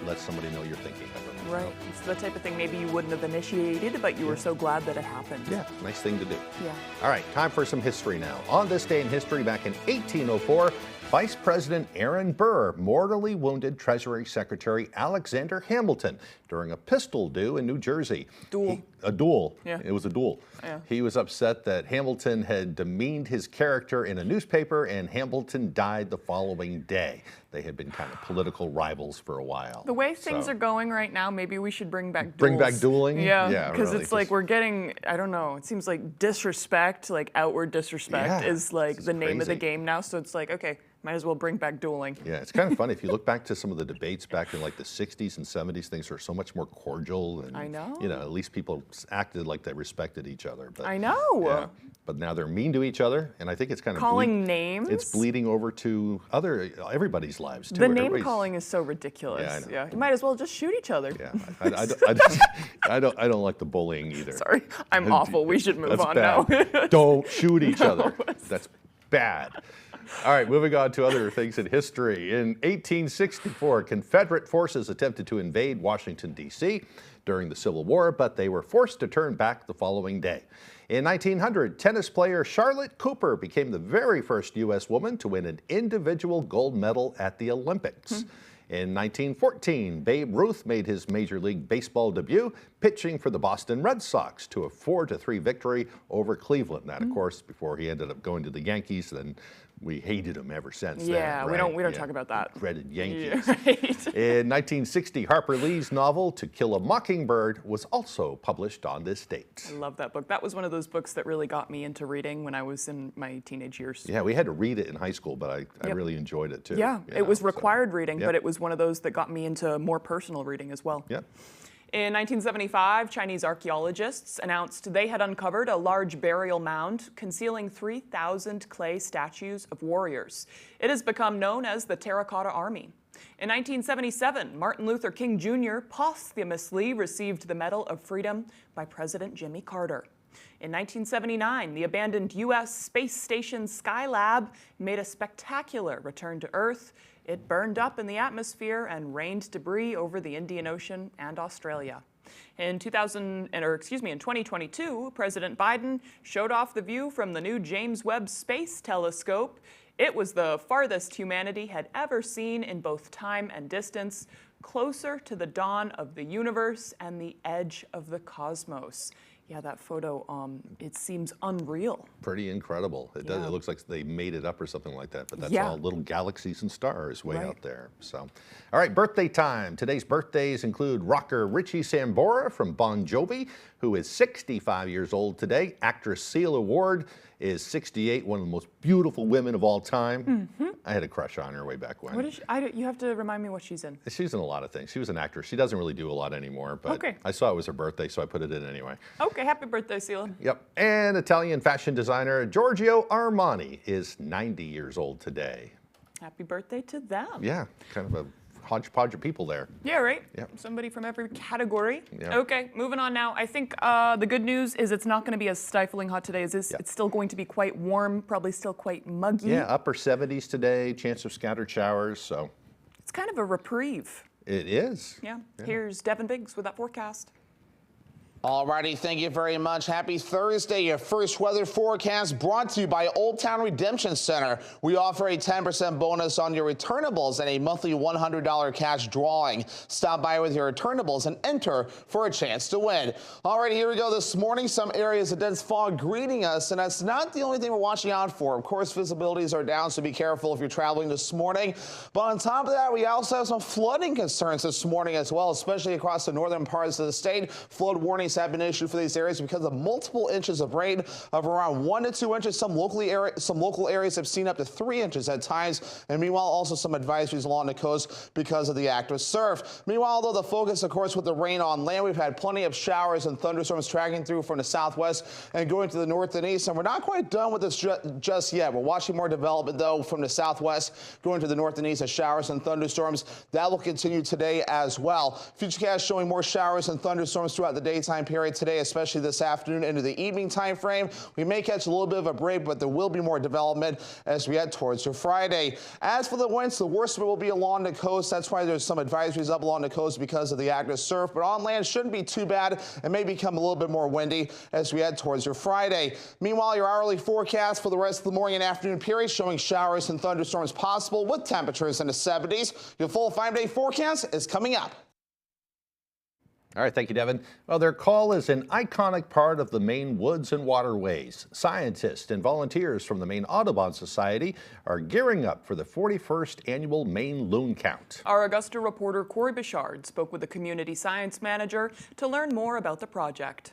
Let somebody know you're thinking of them. Right. It's the type of thing maybe you wouldn't have initiated, but you were so glad that it happened. Yeah, nice thing to do. Yeah. All right, time for some history now. On this day in history, back in 1804, Vice President Aaron Burr mortally wounded Treasury Secretary Alexander Hamilton during a pistol duel in New Jersey. A duel. Yeah. It was a duel. Yeah. He was upset that Hamilton had demeaned his character in a newspaper, and Hamilton died the following day. They had been kind of political rivals for a while. The way things are going right now, maybe we should bring back duels. Bring back dueling? Yeah, because really, it's like we're getting, I don't know, it seems like disrespect, like outward disrespect is like the name of the game now. So it's like, okay, might as well bring back dueling. Yeah, it's kind of funny. If you look back to some of the debates back in like the 60s and 70s, things were so much more cordial. And, I know. You know, at least people acted like they respected each other. But, I know. yeah, but now they're mean to each other, and I think it's kind of calling names. It's bleeding over to everybody's lives too. The name calling is so ridiculous. Yeah, I know. Yeah, you might as well just shoot each other. Yeah, I don't like the bullying either. Sorry, I'm awful. We should move on now. Don't shoot each other. That's bad. All right, moving on to other things in history. In 1864, Confederate forces attempted to invade Washington, D.C. during the Civil War, but they were forced to turn back the following day. In 1900, tennis player Charlotte Cooper became the very first U.S. woman to win an individual gold medal at the Olympics. In 1914, Babe Ruth made his Major League Baseball debut, pitching for the Boston Red Sox to a 4-3 victory over Cleveland. That, of course, before he ended up going to the Yankees, then we hated him ever since then. Yeah, we don't talk about that. Dreaded Yankees. Yeah, right. In 1960, Harper Lee's novel To Kill a Mockingbird was also published on this date. I love that book. That was one of those books that really got me into reading when I was in my teenage years. Yeah, we had to read it in high school, but I really enjoyed it too. Yeah, it was required reading, Yep. but it was one of those that got me into more personal reading as well. Yep. In 1975, Chinese archaeologists announced they had uncovered a large burial mound concealing 3,000 clay statues of warriors. It has become known as the Terracotta Army. In 1977, Martin Luther King Jr. posthumously received the Medal of Freedom by President Jimmy Carter. In 1979, the abandoned U.S. space station Skylab made a spectacular return to Earth. It burned up in the atmosphere and rained debris over the Indian Ocean and Australia. In 2022, President Biden showed off the view from the new James Webb Space Telescope. It was the farthest humanity had ever seen in both time and distance, closer to the dawn of the universe and the edge of the cosmos. Yeah, that photo, it seems unreal. Pretty incredible. It does. Yeah. It looks like they made it up or something like that, but that's Yeah. all little galaxies and stars way Right. out there. So, all right, birthday time. Today's birthdays include rocker Richie Sambora from Bon Jovi, who is 65 years old today. Actress Celia Ward is 68, one of the most beautiful women of all time. I had a crush on her way back when. What is she, you have to remind me what she's in. She's in a lot of things. She was an actress. She doesn't really do a lot anymore, but Okay. I saw it was her birthday, so I put it in anyway. Okay, happy birthday, Celia. Yep. And Italian fashion designer Giorgio Armani is 90 years old today. Happy birthday to them. Yeah, kind of a hodgepodge of people there. Yeah, right? Yep. Somebody from every category. Yep. Okay, moving on now. I think the good news is it's not going to be as stifling hot today as this. Yep. It's still going to be quite warm, probably still quite muggy. Yeah, upper 70s today, chance of scattered showers, so It's kind of a reprieve. it is. Yeah. Here's Devin Biggs with that forecast. Alrighty, thank you very much. Happy Thursday. Your first weather forecast brought to you by Old Town Redemption Center. We offer a 10% bonus on your returnables and a monthly $100 cash drawing. Stop by with your returnables and enter for a chance to win. Alright, here we go. This morning, some areas of dense fog greeting us, and that's not the only thing we're watching out for. Of course, visibilities are down, so be careful if you're traveling this morning. But on top of that, we also have some flooding concerns this morning as well, especially across the northern parts of the state. Flood warnings have been issued for these areas because of multiple inches of rain of around 1 to 2 inches. Some local areas have seen up to 3 inches at times, and meanwhile also some advisories along the coast because of the active surf. Meanwhile, though, the focus, of course, with the rain on land, we've had plenty of showers and thunderstorms tracking through from the southwest and going to the north and east, and we're not quite done with this just yet. We're watching more development, though, from the southwest going to the north and east as showers and thunderstorms. That will continue today as well. Futurecast showing more showers and thunderstorms throughout the daytime period today, especially this afternoon into the evening time frame. We may catch a little bit of a break, but there will be more development as we head towards your Friday. As for the winds, the worst of it will be along the coast. That's why there's some advisories up along the coast because of the active surf, but on land shouldn't be too bad. It may become a little bit more windy as we head towards your Friday. Meanwhile, your hourly forecast for the rest of the morning and afternoon period showing showers and thunderstorms possible with temperatures in the 70s. Your full 5-day forecast is coming up. All right, thank you, Devin. Well, their call is an iconic part of the Maine woods and waterways. Scientists and volunteers from the Maine Audubon Society are gearing up for the 41st annual Maine Loon Count. Our Augusta reporter Corey Bichard spoke with the community science manager to learn more about the project.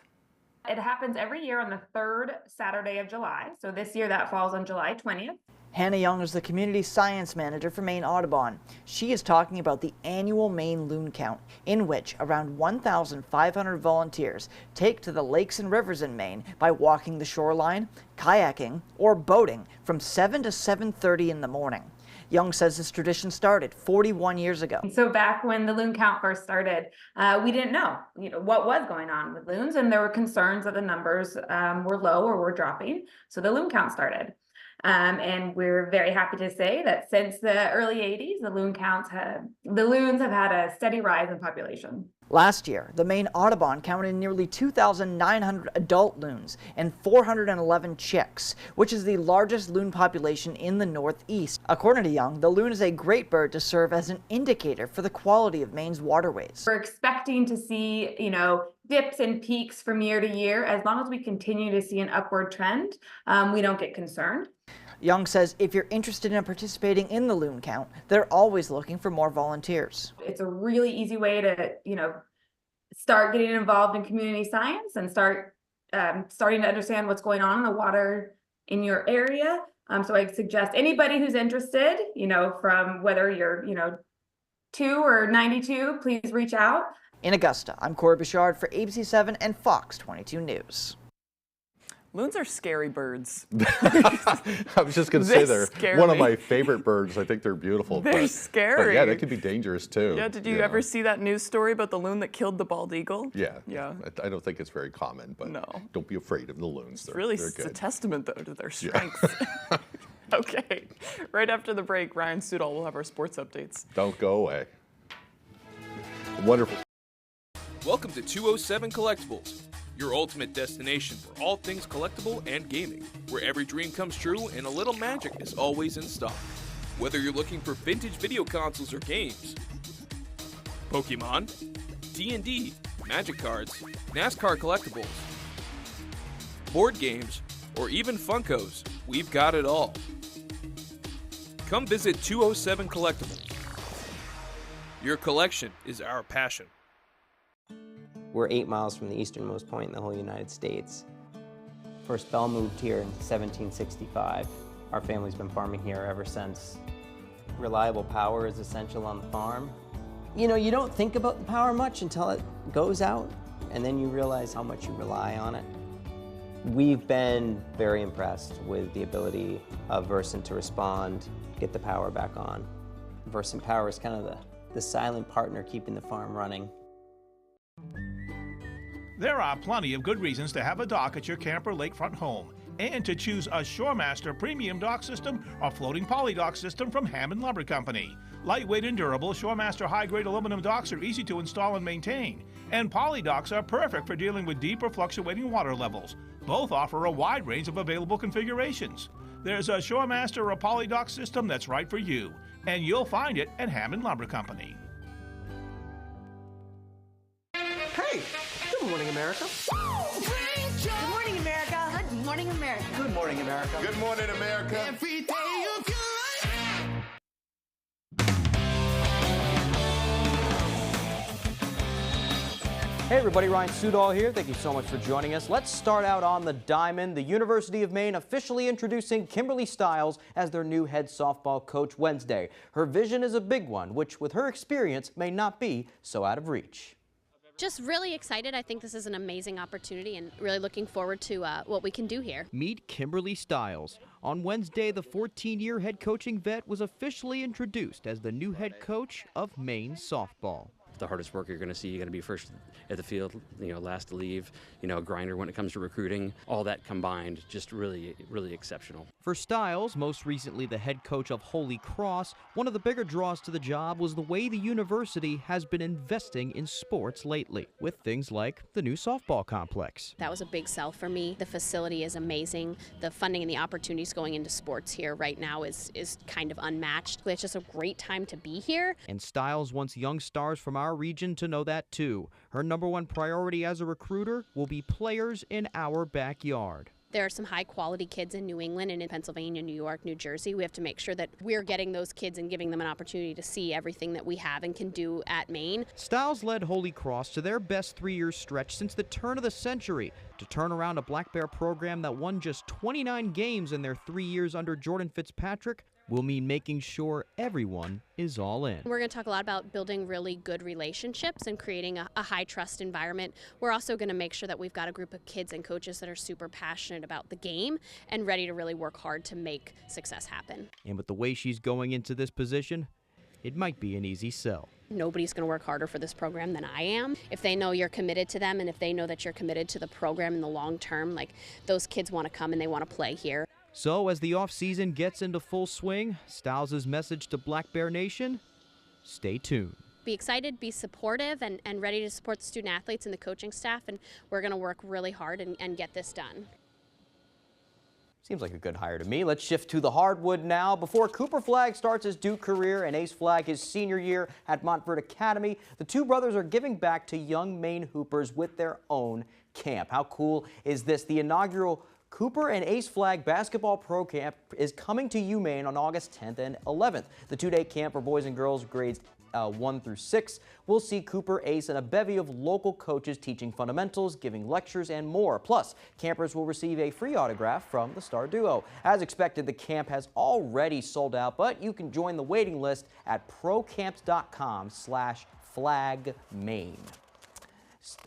It happens every year on the third Saturday of July. So this year that falls on July 20th. Hannah Young is the community science manager for Maine Audubon. She is talking about the annual Maine loon count, in which around 1,500 volunteers take to the lakes and rivers in Maine by walking the shoreline, kayaking, or boating from 7 to 7:30 in the morning. Young says this tradition started 41 years ago. So back when the loon count first started, we didn't know, what was going on with loons, and there were concerns that the numbers were low or were dropping. So the loon count started. And we're very happy to say that since the early 80s, the loons have had a steady rise in population. Last year, the Maine Audubon counted nearly 2,900 adult loons and 411 chicks, which is the largest loon population in the Northeast. According to Young, the loon is a great bird to serve as an indicator for the quality of Maine's waterways. We're expecting to see, dips and peaks from year to year. As long as we continue to see an upward trend, we don't get concerned. Young says if you're interested in participating in the loon count, they're always looking for more volunteers. It's a really easy way to, start getting involved in community science and starting to understand what's going on in the water in your area. So I suggest anybody who's interested, from whether you're, 2 or 92, please reach out. In Augusta, I'm Corey Bouchard for ABC 7 and Fox 22 News. Loons are scary birds. I was just going to say they're one of my favorite birds. I think they're beautiful. They're scary. But yeah, they could be dangerous too. Yeah, did you ever see that news story about the loon that killed the bald eagle? Yeah. Yeah. I don't think it's very common, but don't be afraid of the loons. It's a testament, though, to their strength. Yeah. Okay. Right after the break, Ryan Sudol will have our sports updates. Don't go away. Wonderful. Welcome to 207 Collectibles, your ultimate destination for all things collectible and gaming, where every dream comes true and a little magic is always in stock. Whether you're looking for vintage video consoles or games, Pokemon, D&D, Magic cards, NASCAR collectibles, board games, or even Funkos, we've got it all. Come visit 207 Collectibles. Your collection is our passion. We're 8 miles from the easternmost point in the whole United States. First Bell moved here in 1765. Our family's been farming here ever since. Reliable power is essential on the farm. You don't think about the power much until it goes out, and then you realize how much you rely on it. We've been very impressed with the ability of Versant to respond, get the power back on. Versant Power is kind of the silent partner keeping the farm running. There are plenty of good reasons to have a dock at your camper lakefront home and to choose a ShoreMaster premium dock system or floating poly dock system from Hammond Lumber Company. Lightweight and durable, ShoreMaster high-grade aluminum docks are easy to install and maintain, and poly docks are perfect for dealing with deep or fluctuating water levels. Both offer a wide range of available configurations. There's a ShoreMaster or poly dock system that's right for you, and you'll find it at Hammond Lumber Company. Hey! Good morning, America. Good morning, America. Good morning, America. Good morning, America. Good morning, America. Every day of your life. Hey everybody, Ryan Sudol here. Thank you so much for joining us. Let's start out on the diamond. The University of Maine officially introducing Kimberly Stiles as their new head softball coach Wednesday. Her vision is a big one, which with her experience may not be so out of reach. Just really excited. I think this is an amazing opportunity and really looking forward to what we can do here. Meet Kimberly Stiles. On Wednesday, the 14-year head coaching vet was officially introduced as the new head coach of Maine softball. The hardest work you're going to see. You're going to be first at the field, last to leave, a grinder when it comes to recruiting. All that combined, just really, really exceptional. For Stiles, most recently the head coach of Holy Cross, one of the bigger draws to the job was the way the university has been investing in sports lately, with things like the new softball complex. That was a big sell for me. The facility is amazing. The funding and the opportunities going into sports here right now is kind of unmatched. It's just a great time to be here. And Stiles wants young stars from our region to know that too. Her #1 priority as a recruiter will be players in our backyard. There are some high quality kids in New England and in Pennsylvania, New York, New Jersey. We have to make sure that we're getting those kids and giving them an opportunity to see everything that we have and can do at Maine. Stiles led Holy Cross to their best 3-year stretch since the turn of the century to turn around a Black Bear program that won just 29 games in their 3 years under Jordan Fitzpatrick will mean making sure everyone is all in. We're going to talk a lot about building really good relationships and creating a high trust environment. We're also going to make sure that we've got a group of kids and coaches that are super passionate about the game and ready to really work hard to make success happen. And with the way she's going into this position, it might be an easy sell. Nobody's going to work harder for this program than I am. If they know you're committed to them and if they know that you're committed to the program in the long term, like those kids want to come and they want to play here. So as the off-season gets into full swing, Stiles' message to Black Bear Nation, stay tuned. Be excited, be supportive, and ready to support the student athletes and the coaching staff, and we're going to work really hard and get this done. Seems like a good hire to me. Let's shift to the hardwood now. Before Cooper Flagg starts his Duke career and Ace Flagg his senior year at Montverde Academy, the two brothers are giving back to young Maine Hoopers with their own camp. How cool is this? The inaugural Cooper and Ace Flagg Basketball Pro Camp is coming to UMaine on August 10th and 11th. The two-day camp for boys and girls grades 1 through 6 will see Cooper, Ace, and a bevy of local coaches teaching fundamentals, giving lectures, and more. Plus, campers will receive a free autograph from the star duo. As expected, the camp has already sold out, but you can join the waiting list at procamps.com/flagmaine.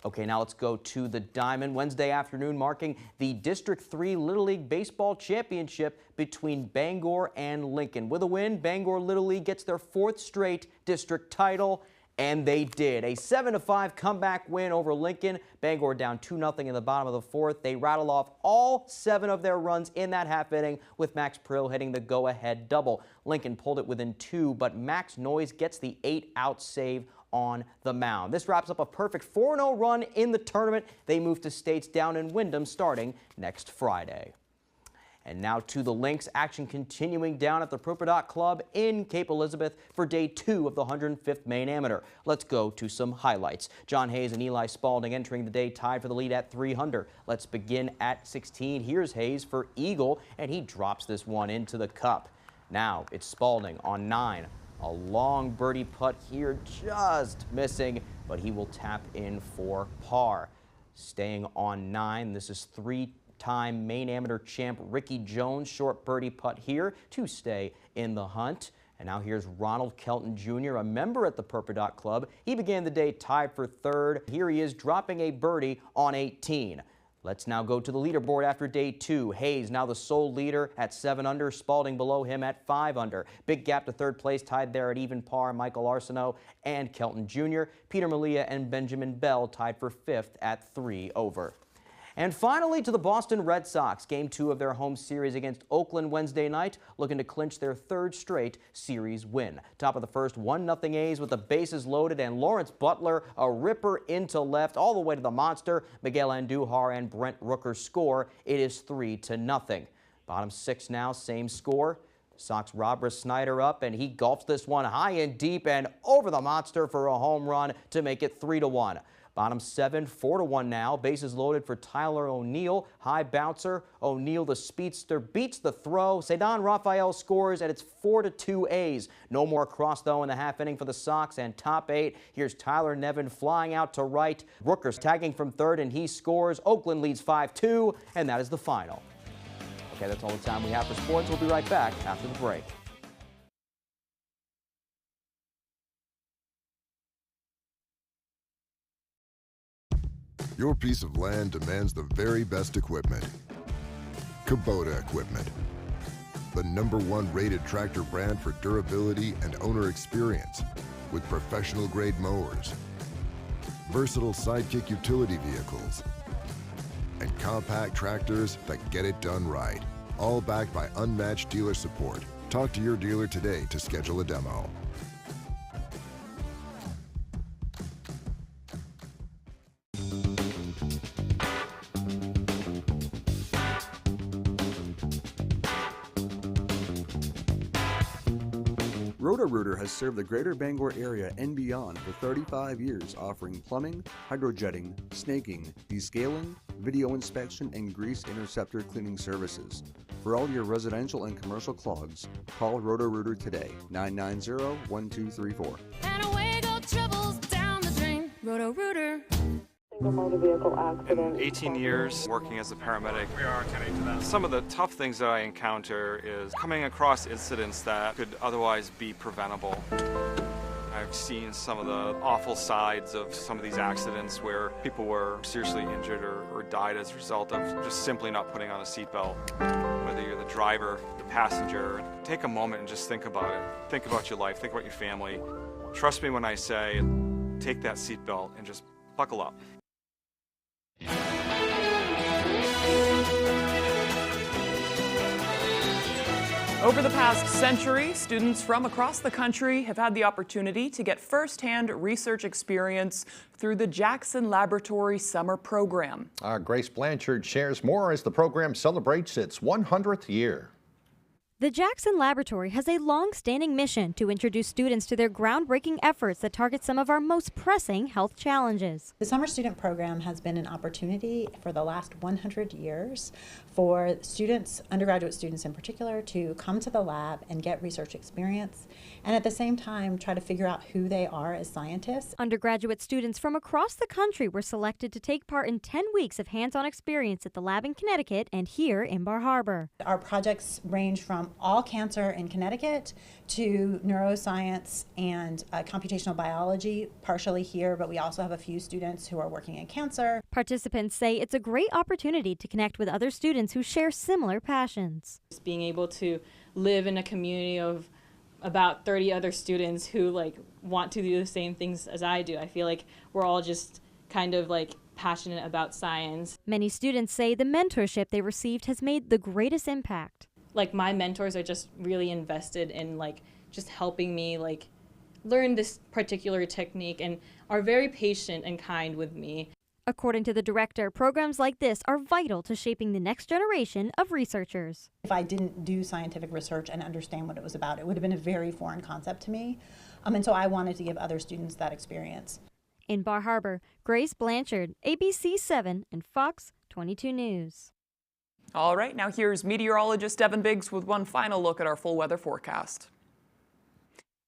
Okay, now let's go to the Diamond. Wednesday afternoon marking the District 3 Little League Baseball Championship between Bangor and Lincoln. With a win, Bangor Little League gets their 4th straight district title, and they did. A 7-5 comeback win over Lincoln. Bangor down 2-0 in the bottom of the 4th. They rattle off all 7 of their runs in that half inning, with Max Prill hitting the go-ahead double. Lincoln pulled it within 2, but Max Noyes gets the 8-out save on the mound. This wraps up a perfect 4-0 run in the tournament. They move to states down in Wyndham starting next Friday. And now to the links. Action continuing down at the Properdot Club in Cape Elizabeth for day 2 of the 105th Maine Amateur. Let's go to some highlights. John Hayes and Eli Spalding entering the day tied for the lead at 300. Let's begin at 16. Here's Hayes for Eagle, and he drops this one into the cup. Now it's Spalding on 9. A long birdie putt here, just missing, but he will tap in for par. Staying on 9, this is 3-time Maine Amateur champ Ricky Jones. Short birdie putt here to stay in the hunt. And now here's Ronald Kelton Jr., a member at the Properdot Club. He began the day tied for 3rd. Here he is dropping a birdie on 18. Let's now go to the leaderboard after day 2. Hayes now the sole leader at 7 under. Spalding below him at 5 under. Big gap to 3rd place, tied there at even par. Michael Arsenault and Kelton Jr. Peter Malia and Benjamin Bell tied for 5th at 3 over. And finally to the Boston Red Sox. Game 2 of their home series against Oakland Wednesday night, looking to clinch their 3rd straight series win. Top of the first, 1-0 A's with the bases loaded, and Lawrence Butler, a ripper into left all the way to the monster. Miguel Andujar and Brent Rooker score. It is 3-0. Bottom 6 now, same score. Sox Robert Snyder up, and he golfs this one high and deep and over the monster for a home run to make it 3-1. Bottom 7, 4-1 now. Bases loaded for Tyler O'Neill. High bouncer. O'Neill, the speedster, beats the throw. Cedon Rafael scores, and it's 4-2 A's. No more cross, though, in the half inning for the Sox. And top 8, here's Tyler Nevin flying out to right. Rooker's tagging from 3rd, and he scores. Oakland leads 5-2, and that is the final. Okay, that's all the time we have for sports. We'll be right back after the break. Your piece of land demands the very best equipment. Kubota Equipment, the #1 rated tractor brand for durability and owner experience, with professional-grade mowers, versatile sidekick utility vehicles, and compact tractors that get it done right, all backed by unmatched dealer support. Talk to your dealer today to schedule a demo. Roto-Rooter has served the greater Bangor area and beyond for 35 years, offering plumbing, hydrojetting, snaking, descaling, video inspection, and grease interceptor cleaning services. For all your residential and commercial clogs, call Roto-Rooter today, 990-1234. And away go troubles down the drain. Roto-Rooter. In 18 years working as a paramedic, we are attending to that. Some of the tough things that I encounter is coming across incidents that could otherwise be preventable. I've seen some of the awful sides of some of these accidents where people were seriously injured or died as a result of just simply not putting on a seatbelt. Whether you're the driver, the passenger, take a moment and just think about it. Think about your life, think about your family. Trust me when I say, take that seatbelt and just buckle up. Over the past century, students from across the country have had the opportunity to get firsthand research experience through the Jackson Laboratory Summer Program. Our Grace Blanchard shares more as the program celebrates its 100th year. The Jackson Laboratory has a long-standing mission to introduce students to their groundbreaking efforts that target some of our most pressing health challenges. The Summer Student Program has been an opportunity for the last 100 years for students, undergraduate students in particular, to come to the lab and get research experience, and at the same time try to figure out who they are as scientists. Undergraduate students from across the country were selected to take part in 10 weeks of hands-on experience at the lab in Connecticut and here in Bar Harbor. Our projects range from all cancer in Connecticut to neuroscience and computational biology, partially here, but we also have a few students who are working in cancer. Participants say it's a great opportunity to connect with other students who share similar passions. Just being able to live in a community of about 30 other students who want to do the same things as I do. I feel like we're all just kind of passionate about science. Many students say the mentorship they received has made the greatest impact. My mentors are just really invested in just helping me learn this particular technique and are very patient and kind with me. According to the director, programs like this are vital to shaping the next generation of researchers. If I didn't do scientific research and understand what it was about, it would have been a very foreign concept to me. And so I wanted to give other students that experience. In Bar Harbor, Grace Blanchard, ABC 7 and Fox 22 News. All right, now here's meteorologist Devin Biggs with one final look at our full weather forecast.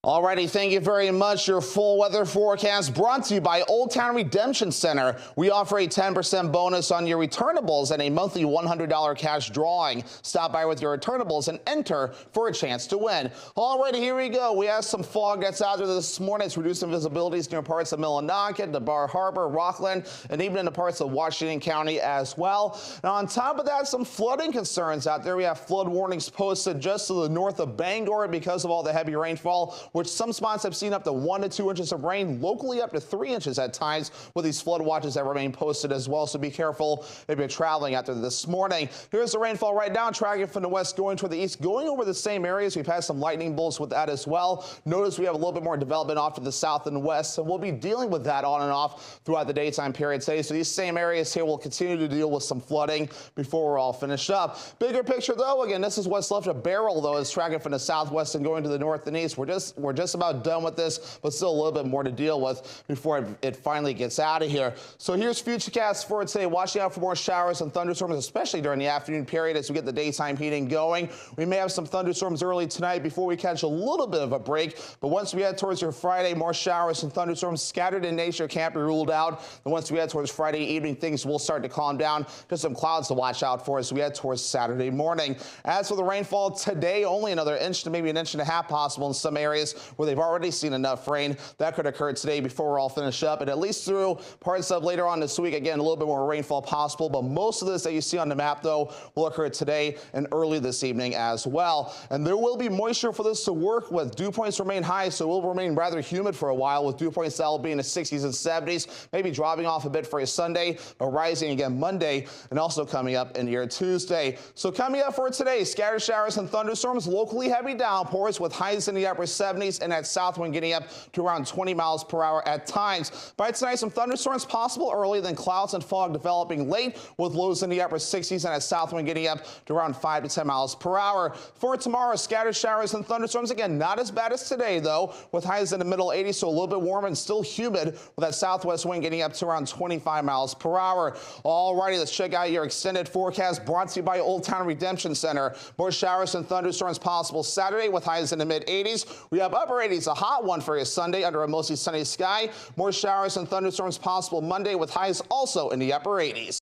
Alrighty, thank you very much. Your full weather forecast brought to you by Old Town Redemption Center. We offer a 10% bonus on your returnables and a monthly $100 cash drawing. Stop by with your returnables and enter for a chance to win. Alrighty, here we go. We have some fog that's out there this morning. It's reducing visibilities near parts of Millinocket, the Bar Harbor, Rockland, and even in the parts of Washington County as well. Now, on top of that, some flooding concerns out there. We have flood warnings posted just to the north of Bangor because of all the heavy rainfall, which some spots have seen up to 1 to 2 inches of rain, locally up to 3 inches at times, with these flood watches that remain posted as well. So be careful if you're traveling out there this morning. Here's the rainfall right now, tracking from the west going toward the east, going over the same areas. We've had some lightning bolts with that as well. Notice we have a little bit more development off to the south and west, so we'll be dealing with that on and off throughout the daytime period today. So these same areas here will continue to deal with some flooding before we're all finished up. Bigger picture though, again, this is what's left of Beryl though, is tracking from the southwest and going to the north and east. We're just about done with this, but still a little bit more to deal with before it finally gets out of here. So here's Futurecast for today. Watching out for more showers and thunderstorms, especially during the afternoon period as we get the daytime heating going. We may have some thunderstorms early tonight before we catch a little bit of a break, but once we head towards your Friday, more showers and thunderstorms scattered in nature can't be ruled out. And once we head towards Friday evening, things will start to calm down. Just some clouds to watch out for as we head towards Saturday morning. As for the rainfall today, only another inch to maybe an inch and a half possible in some areas where they've already seen enough rain. That could occur today before we're all finished up, and at least through parts of later on this week. Again, a little bit more rainfall possible, but most of this that you see on the map though will occur today and early this evening as well. And there will be moisture for this to work with. Dew points remain high, so it will remain rather humid for a while, with dew points that will be in the 60s and 70s, maybe dropping off a bit for a Sunday, but rising again Monday, and also coming up in your Tuesday. So coming up for today, scattered showers and thunderstorms, locally heavy downpours with highs in the upper 70s. 70s, and that south wind getting up to around 20 miles per hour at times. By tonight, some thunderstorms possible early, then clouds and fog developing late with lows in the upper 60s and a south wind getting up to around 5 to 10 miles per hour. For tomorrow, scattered showers and thunderstorms. Again, not as bad as today, though, with highs in the middle 80s, so a little bit warm and still humid with that southwest wind getting up to around 25 miles per hour. Alrighty, let's check out your extended forecast brought to you by Old Town Redemption Center. More showers and thunderstorms possible Saturday with highs in the mid 80s. We have upper 80s, a hot one for you Sunday under a mostly sunny sky. More showers and thunderstorms possible Monday with highs also in the upper 80s.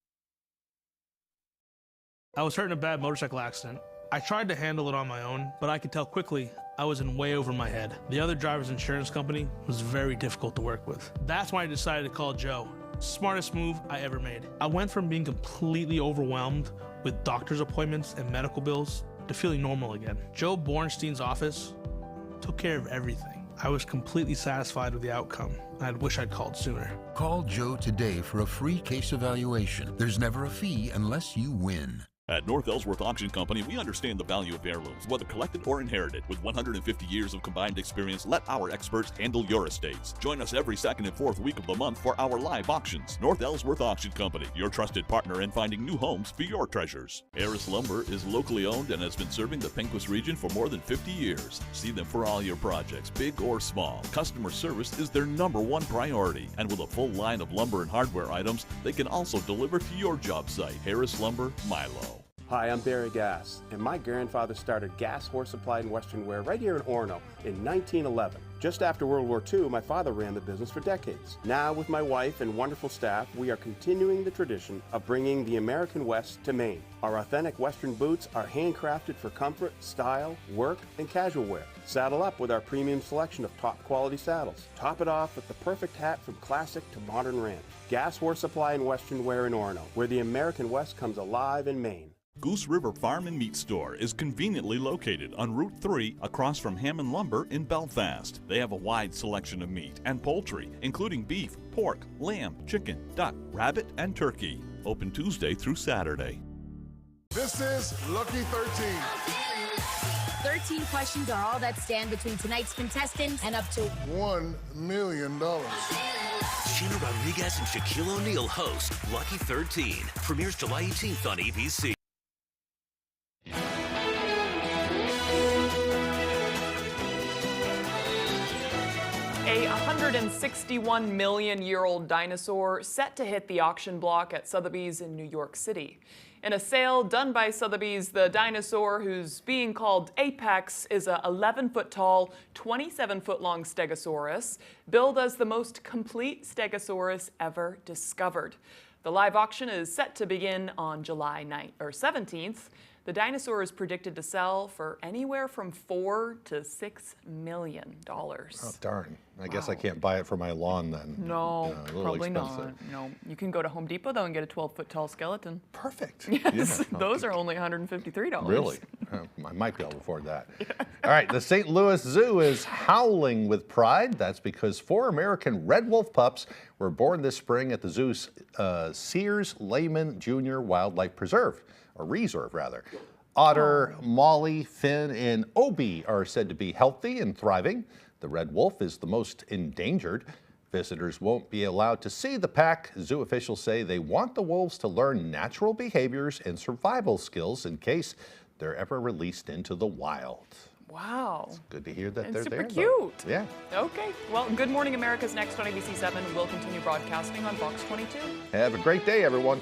I was hurt in a bad motorcycle accident. I tried to handle it on my own, but I could tell quickly I was in way over my head. The other driver's insurance company was very difficult to work with. That's why I decided to call Joe. Smartest move I ever made. I went from being completely overwhelmed with doctor's appointments and medical bills to feeling normal again. Joe Bornstein's office took care of everything. I was completely satisfied with the outcome. I wish I'd called sooner. Call Joe today for a free case evaluation. There's never a fee unless you win. At North Ellsworth Auction Company, we understand the value of heirlooms, whether collected or inherited. With 150 years of combined experience, let our experts handle your estates. Join us every second and fourth week of the month for our live auctions. North Ellsworth Auction Company, your trusted partner in finding new homes for your treasures. Harris Lumber is locally owned and has been serving the Pequot region for more than 50 years. See them for all your projects, big or small. Customer service is their #1 priority. And with a full line of lumber and hardware items, they can also deliver to your job site. Harris Lumber, Milo. Hi, I'm Barry Gass, and my grandfather started Gass Horse Supply and Western Wear right here in Orono in 1911. Just after World War II, my father ran the business for decades. Now, with my wife and wonderful staff, we are continuing the tradition of bringing the American West to Maine. Our authentic Western boots are handcrafted for comfort, style, work, and casual wear. Saddle up with our premium selection of top quality saddles. Top it off with the perfect hat from classic to modern ranch. Gass Horse Supply and Western Wear in Orono, where the American West comes alive in Maine. Goose River Farm and Meat Store is conveniently located on Route 3 across from Hammond Lumber in Belfast. They have a wide selection of meat and poultry, including beef, pork, lamb, chicken, duck, rabbit, and turkey. Open Tuesday through Saturday. This is Lucky 13. 13 questions are all that stand between tonight's contestants and up to $1 million. Sheena Rodriguez and Shaquille O'Neal host Lucky 13. Premieres July 18th on ABC. A 161-million-year-old dinosaur set to hit the auction block at Sotheby's in New York City. In a sale done by Sotheby's, the dinosaur, who's being called Apex, is a 11-foot-tall, 27-foot-long stegosaurus, billed as the most complete stegosaurus ever discovered. The live auction is set to begin on July 17th. The dinosaur is predicted to sell for anywhere from $4 to $6 million. Oh, darn. I guess I can't buy it for my lawn then. No, a little probably expensive. not. No, you can go to Home Depot, though, and get a 12-foot tall skeleton. Perfect. Yes, Yeah. those are only $153. Really? I might be able to afford that. All right, the St. Louis Zoo is howling with pride. That's because 4 American red wolf pups were born this spring at the zoo's Sears Lehman Jr. Wildlife Preserve, or Reserve rather. Otter, Molly, Finn, and Obie are said to be healthy and thriving. The red wolf is the most endangered. Visitors won't be allowed to see the pack. Zoo officials say they want the wolves to learn natural behaviors and survival skills in case they're ever released into the wild. Wow. It's good to hear that And they're super there. cute. Yeah. Okay. Well, Good Morning America's next on ABC 7. We'll continue broadcasting on Fox 22. Have a great day, everyone.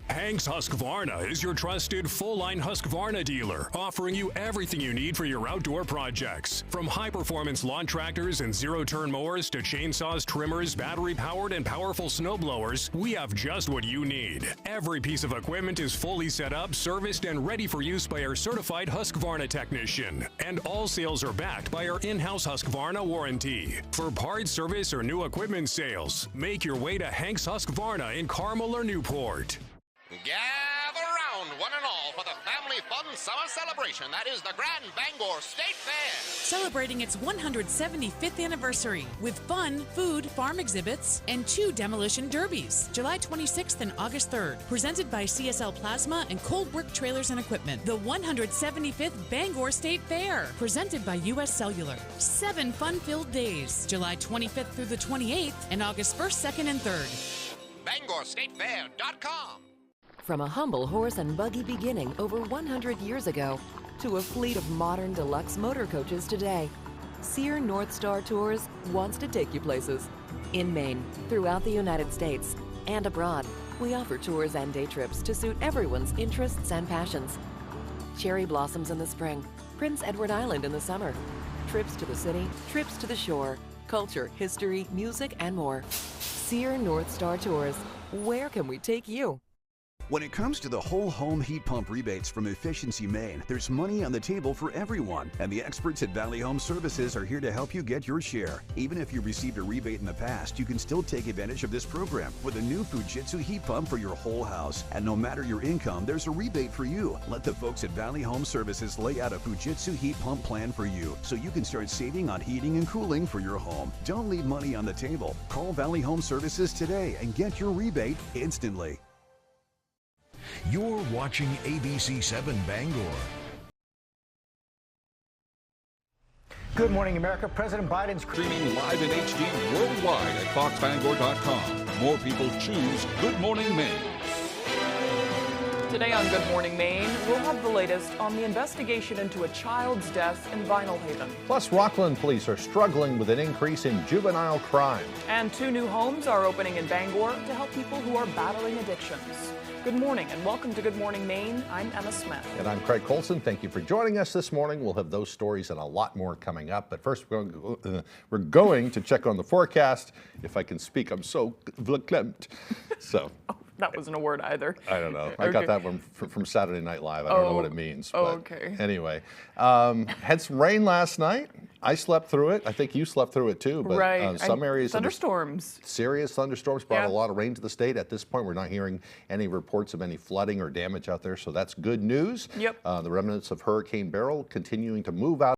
Hank's Husqvarna is your trusted full-line Husqvarna dealer, offering you everything you need for your outdoor projects. From high-performance lawn tractors and zero-turn mowers to chainsaws, trimmers, battery-powered and powerful snowblowers, we have just what you need. Every piece of equipment is fully set up, serviced, and ready for use by our certified Husqvarna technician. And all sales are backed by our in-house Husqvarna warranty. For parts, service, or new equipment sales, make your way to Hank's Husqvarna in Carmel or Newport. Gather round one and all, for the family fun summer celebration that is the Grand Bangor State Fair. Celebrating its 175th anniversary with fun, food, farm exhibits, and 2 demolition derbies. July 26th and August 3rd. Presented by CSL Plasma and Cold Work Trailers and Equipment. The 175th Bangor State Fair. Presented by U.S. Cellular. 7 fun-filled days. July 25th through the 28th and August 1st, 2nd, and 3rd. BangorStateFair.com. From a humble horse and buggy beginning over 100 years ago to a fleet of modern deluxe motor coaches today, Sear North Star Tours wants to take you places. In Maine, throughout the United States, and abroad, we offer tours and day trips to suit everyone's interests and passions. Cherry blossoms in the spring, Prince Edward Island in the summer, trips to the city, trips to the shore, culture, history, music, and more. Sear North Star Tours. Where can we take you? When it comes to the whole home heat pump rebates from Efficiency Maine, there's money on the table for everyone, and the experts at Valley Home Services are here to help you get your share. Even if you received a rebate in the past, you can still take advantage of this program with a new Fujitsu heat pump for your whole house. And no matter your income, there's a rebate for you. Let the folks at Valley Home Services lay out a Fujitsu heat pump plan for you, so you can start saving on heating and cooling for your home. Don't leave money on the table. Call Valley Home Services today and get your rebate instantly. You're watching ABC 7 Bangor. Good morning, America. President Biden's Streaming live in HD worldwide at foxbangor.com. More people choose Good Morning Maine. Today on Good Morning Maine, we'll have the latest on the investigation into a child's death in Vinyl Haven. Plus, Rockland police are struggling with an increase in juvenile crime. And 2 new homes are opening in Bangor to help people who are battling addictions. Good morning and welcome to Good Morning Maine. I'm Emma Smith. And I'm Craig Colson. Thank you for joining us this morning. We'll have those stories and a lot more coming up. But first, we're going to check on the forecast. If I can speak, I'm so verklempt. So. That wasn't a word either. I don't know. I got that one from Saturday Night Live. I don't know what it means. But okay. Anyway, had some rain last night. I slept through it. I think you slept through it too. But right. Some areas. Thunderstorms. Serious thunderstorms brought a lot of rain to the state. At this point, we're not hearing any reports of any flooding or damage out there. So that's good news. Yep. The remnants of Hurricane Beryl continuing to move out.